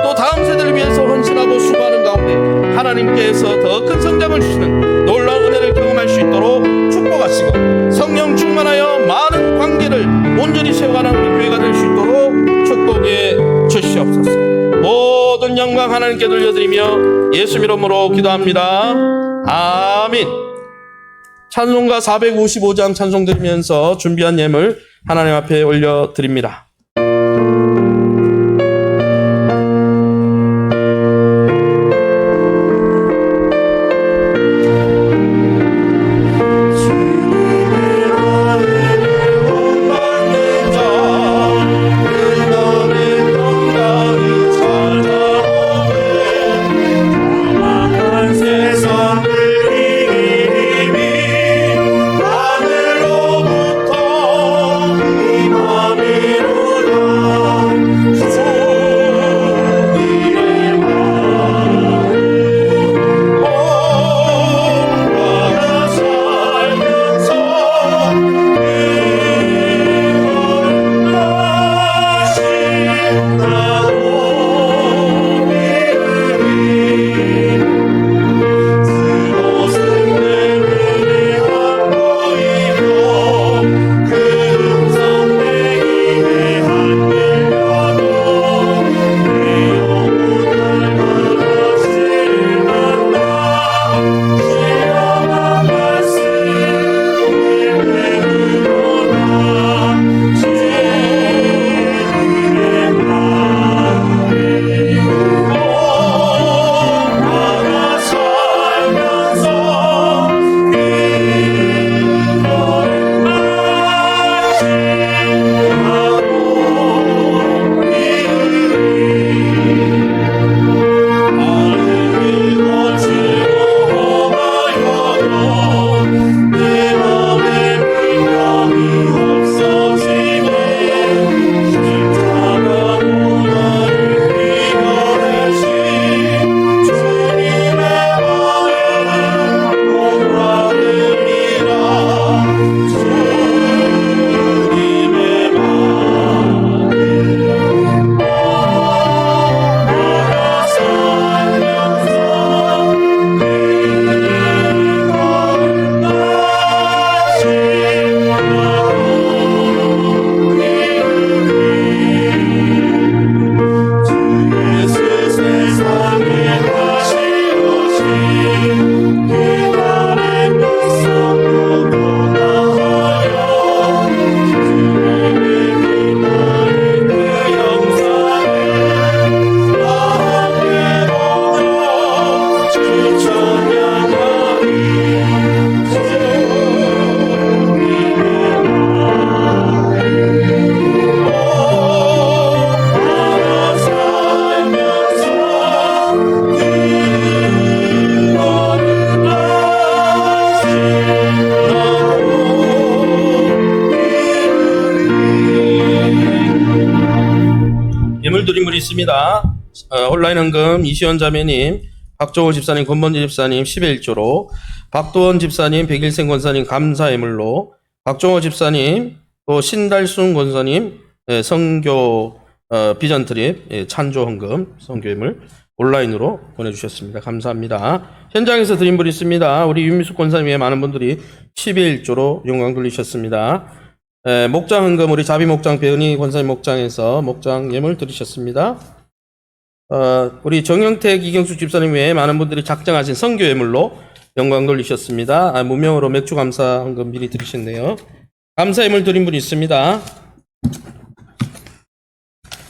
또 다음 세대를 위해서 헌신하고 수고하는 가운데 하나님께서 더 큰 성장을 주시는 놀라운 은혜를 경험할 수 있도록 축복하시고 성령 충만하여 많은 관계를 온전히 세워가는 우리 교회가 될 수 있도록 축복해 주시옵소서. 모든 영광 하나님께 돌려드리며 예수 이름으로 기도합니다. 아멘. 찬송가 455장 찬송 드리면서 준비한 예물 하나님 앞에 올려드립니다. 하늘로부터 이 맘으로 있습니다. 온라인 헌금 이시원 자매님, 박종호 집사님, 권범지 집사님 10의 1조로, 박도원 집사님, 백일생 권사님 감사예물로, 박종호 집사님, 또 신달순 권사님 선교 비전 트립 찬조 헌금 선교예물 온라인으로 보내주셨습니다. 감사합니다. 현장에서 드린 분 있습니다. 우리 윤미숙 권사님 외에 많은 분들이 10의 1조로 영광 돌리셨습니다. 목장 헌금 우리 자비 목장 배은희 권사님 목장에서 목장 예물 드리셨습니다. 우리 정영택 이경수 집사님 외에 많은 분들이 작정하신 선교 예물로 영광 돌리셨습니다. 무명으로 맥주 감사 헌금 미리 드리셨네요. 감사 예물 드린 분 있습니다.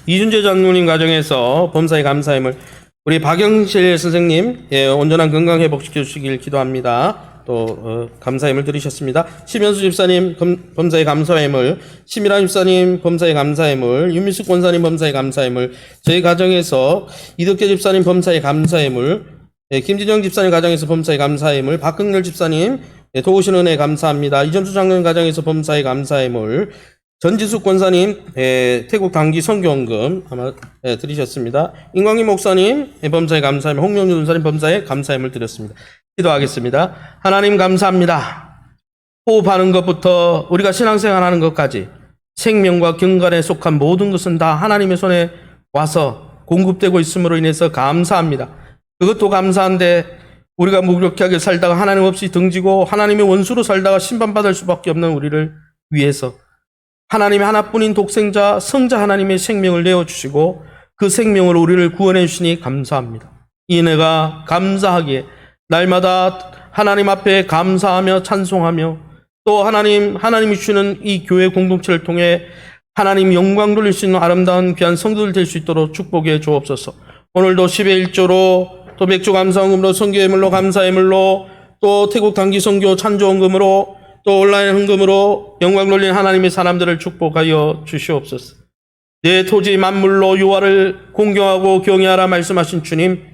이준재 장로님 가정에서 범사에 감사 예물 우리 박영실 선생님 온전한 건강 회복시켜 주시길 기도합니다. 또 감사예물 드리셨습니다. 심현수 집사님 범사에 감사예물, 심일환 집사님 범사에 감사예물, 윤미숙 권사님 범사에 감사예물, 저희 가정에서 이덕재 집사님 범사에 감사예물, 김진영 집사님 가정에서 범사에 감사예물, 박흥렬 집사님 도우신 은혜 감사합니다. 이점수 장로님 가정에서 범사에 감사예물, 전지숙 권사님 태국 단기 선교헌금 아마 드리셨습니다. 인광희 목사님 범사에 감사예물, 홍명주 전사님 범사에 감사예물 드렸습니다. 기도하겠습니다. 하나님 감사합니다. 호흡하는 것부터 우리가 신앙생활하는 것까지 생명과 경건에 속한 모든 것은 다 하나님의 손에 와서 공급되고 있음으로 인해서 감사합니다. 그것도 감사한데 우리가 무력하게 살다가 하나님 없이 등지고 하나님의 원수로 살다가 심판받을 수밖에 없는 우리를 위해서 하나님의 하나뿐인 독생자 성자 하나님의 생명을 내어주시고 그 생명으로 우리를 구원해 주시니 감사합니다. 이 은혜가 감사하기에 날마다 하나님 앞에 감사하며 찬송하며 또 하나님이 주시는 이 교회 공동체를 통해 하나님 영광 돌릴 수 있는 아름다운 귀한 성도들 될 수 있도록 축복해 주옵소서. 오늘도 10의 1조로 또 맥주 감사헌금으로 선교예물로 감사예물로 또 태국 단기 선교 찬조헌금으로 또 온라인 헌금으로 영광 돌린 하나님의 사람들을 축복하여 주시옵소서. 내 토지 만물로 여호와를 공경하고 경외하라 말씀하신 주님,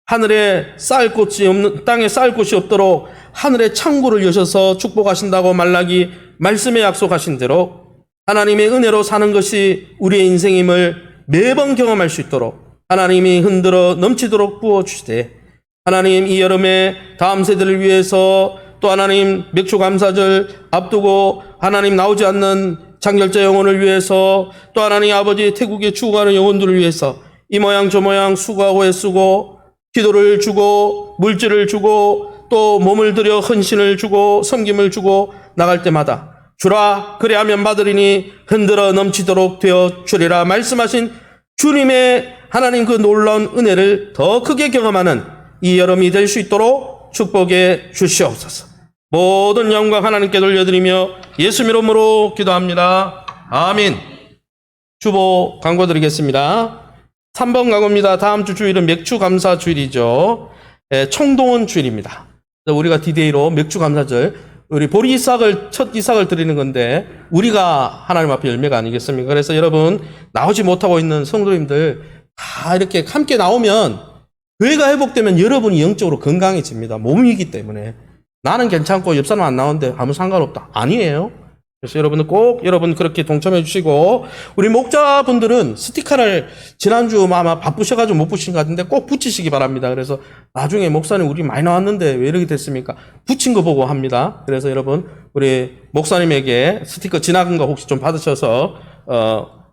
하늘에 쌓을 곳이 없는 땅에 쌓을 곳이 없도록 하늘의 창고를 여셔서 축복하신다고 말라기 말씀에 약속하신 대로 하나님의 은혜로 사는 것이 우리의 인생임을 매번 경험할 수 있도록 하나님이 흔들어 넘치도록 부어주시되 하나님 이 여름에 다음 세대를 위해서 또 하나님 맥주 감사절 앞두고 하나님 나오지 않는 장결자 영혼을 위해서 또 하나님 아버지 태국에 추구하는 영혼들을 위해서 이 모양 저 모양 수고하고 애쓰고 기도를 주고 물질을 주고 또 몸을 들여 헌신을 주고 섬김을 주고 나갈 때마다 주라 그리하면 받으리니 흔들어 넘치도록 되어 주리라 말씀하신 주님의 하나님 그 놀라운 은혜를 더 크게 경험하는 이 여름이 될 수 있도록 축복해 주시옵소서. 모든 영광 하나님께 돌려드리며 예수 이름으로 기도합니다. 아멘. 주보 광고 드리겠습니다. 3번 광고입니다. 다음 주 주일은 맥주 감사 주일이죠. 총동원 주일입니다. 우리가 디데이로 맥주 감사절 우리 보리 이삭을 첫 이삭을 드리는 건데 우리가 하나님 앞에 열매가 아니겠습니까? 그래서 여러분 나오지 못하고 있는 성도님들 다 이렇게 함께 나오면 교회가 회복되면 여러분이 영적으로 건강해집니다. 몸이기 때문에 나는 괜찮고 옆 사람 안 나오는데 아무 상관없다. 아니에요. 그래서 여러분들 꼭 여러분 그렇게 동참해 주시고 우리 목자분들은 스티커를 지난주 아마 바쁘셔가지고 못 붙인 것 같은데 꼭 붙이시기 바랍니다. 그래서 나중에 목사님 우리 많이 나왔는데 왜 이렇게 됐습니까? 붙인 거 보고 합니다. 그래서 여러분 우리 목사님에게 스티커 지나간 거 혹시 좀 받으셔서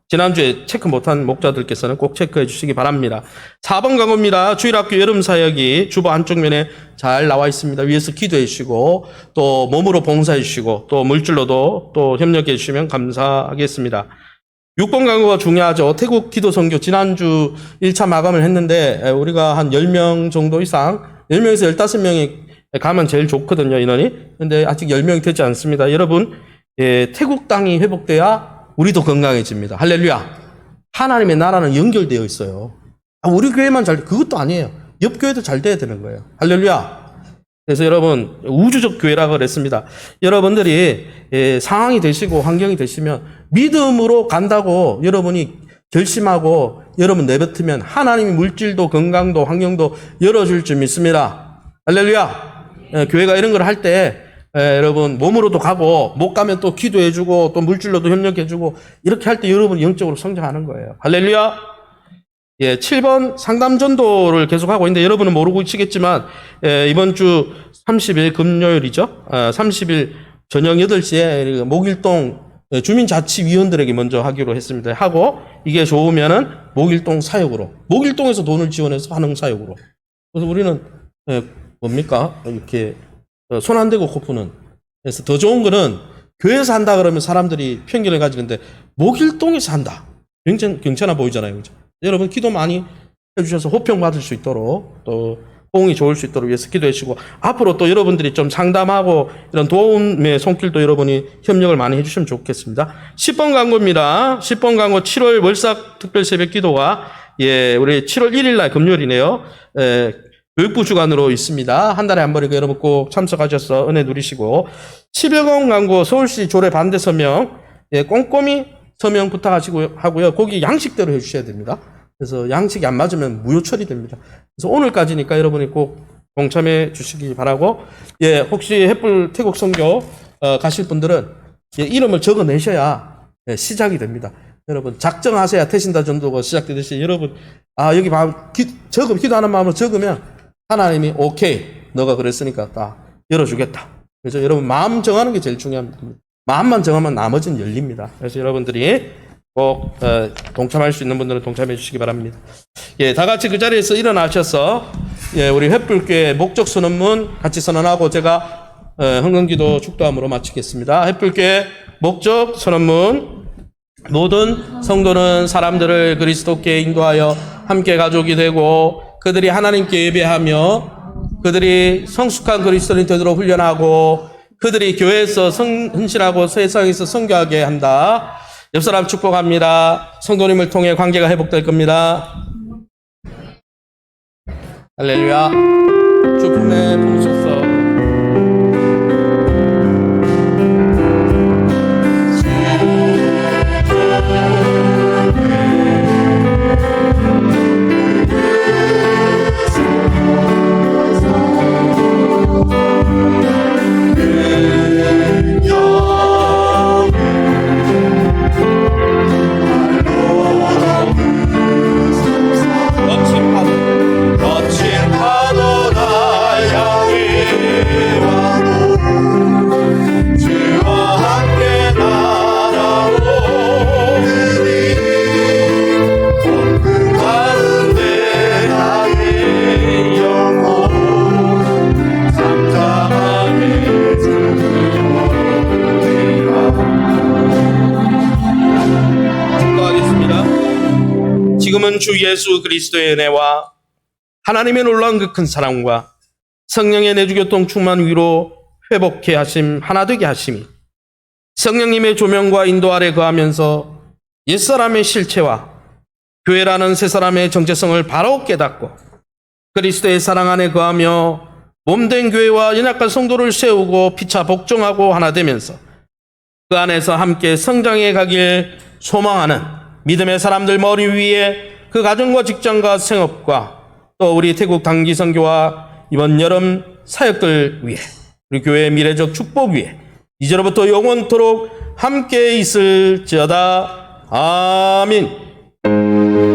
지난주에 체크 못한 목자들께서는 꼭 체크해 주시기 바랍니다. 4번 광고입니다. 주일학교 여름사역이 주보 한쪽 면에 잘 나와 있습니다. 위에서 기도해 주시고 또 몸으로 봉사해 주시고 또 물질로도 또 협력해 주시면 감사하겠습니다. 6번 광고가 중요하죠. 태국 기도 선교 지난주 1차 마감을 했는데 우리가 한 10명 정도 이상 10명에서 15명이 가면 제일 좋거든요. 인원이. 근데 아직 10명이 되지 않습니다. 여러분 태국 땅이 회복돼야 우리도 건강해집니다. 할렐루야. 하나님의 나라는 연결되어 있어요. 우리 교회만 그것도 아니에요. 옆 교회도 잘 돼야 되는 거예요. 할렐루야. 그래서 여러분 우주적 교회라고 그랬습니다. 여러분들이 상황이 되시고 환경이 되시면 믿음으로 간다고 여러분이 결심하고 여러분 내뱉으면 하나님이 물질도 건강도 환경도 열어줄 줄 믿습니다. 할렐루야. 교회가 이런 걸 할 때 여러분 몸으로도 가고 못 가면 또 기도해주고 또 물질로도 협력해주고 이렇게 할 때 여러분이 영적으로 성장하는 거예요. 할렐루야. 예, 7번 상담 전도를 계속하고 있는데 여러분은 모르고 계시겠지만 이번 주 30일 금요일이죠. 30일 저녁 8시에 목일동 주민자치위원들에게 먼저 하기로 했습니다. 하고 이게 좋으면은 목일동 사역으로, 목일동에서 돈을 지원해서 하는 사역으로. 그래서 우리는 뭡니까? 이렇게 손 안 대고 코 푸는. 그래서 더 좋은 거는 교회에서 한다 그러면 사람들이 편견을 가지는데 목일동에서 한다. 괜찮아 보이잖아요. 그죠? 여러분 기도 많이 해주셔서 호평 받을 수 있도록 또 호응이 좋을 수 있도록 위해서 기도해 주시고 앞으로 또 여러분들이 좀 상담하고 이런 도움의 손길도 여러분이 협력을 많이 해주시면 좋겠습니다. 10번 광고입니다. 10번 광고 7월 월삭 특별 새벽 기도가 우리 7월 1일 날 금요일이네요. 교육부 주관으로 있습니다. 한 달에 한 번이니까 여러분 꼭 참석하셔서 은혜 누리시고 11번 광고 서울시 조례 반대 서명 꼼꼼히 서명 부탁하고요. 거기 양식대로 해주셔야 됩니다. 그래서 양식이 안 맞으면 무효 처리됩니다. 그래서 오늘까지니까 여러분이 꼭 동참해 주시기 바라고 혹시 햇불 태국 선교 가실 분들은 이름을 적어내셔야 시작이 됩니다. 여러분 작정하셔야 태신다 전도가 시작되듯이 여러분 여기 기도하는 마음으로 적으면 하나님이 오케이 너가 그랬으니까 딱 열어주겠다. 그래서 여러분 마음 정하는 게 제일 중요합니다. 마음만 정하면 나머지는 열립니다. 그래서 여러분들이 꼭 동참할 수 있는 분들은 동참해 주시기 바랍니다. 다 같이 그 자리에서 일어나셔서 우리 햇불교회 목적 선언문 같이 선언하고 제가 헌금기도 축도함으로 마치겠습니다. 햇불교회 목적 선언문. 모든 성도는 사람들을 그리스도께 인도하여 함께 가족이 되고 그들이 하나님께 예배하며 그들이 성숙한 그리스도인이 되도록 훈련하고 그들이 교회에서 헌신하고 세상에서 선교하게 한다. 옆 사람 축복합니다. 성도님을 통해 관계가 회복될 겁니다. 할렐루야. 주 품에 품으소서. 지금은 주 예수 그리스도의 은혜와 하나님의 놀라운 그 큰 사랑과 성령의 내주교통 충만 위로 회복케 하심 하나 되게 하심이 성령님의 조명과 인도 아래 거하면서 옛사람의 실체와 교회라는 새 사람의 정체성을 바로 깨닫고 그리스도의 사랑 안에 거하며 몸된 교회와 연약한 성도를 세우고 피차 복종하고 하나 되면서 그 안에서 함께 성장해 가길 소망하는 믿음의 사람들 머리 위에 그 가정과 직장과 생업과 또 우리 태국 단기 선교와 이번 여름 사역들 위해 우리 교회의 미래적 축복 위해 이제로부터 영원토록 함께 있을지어다. 아멘.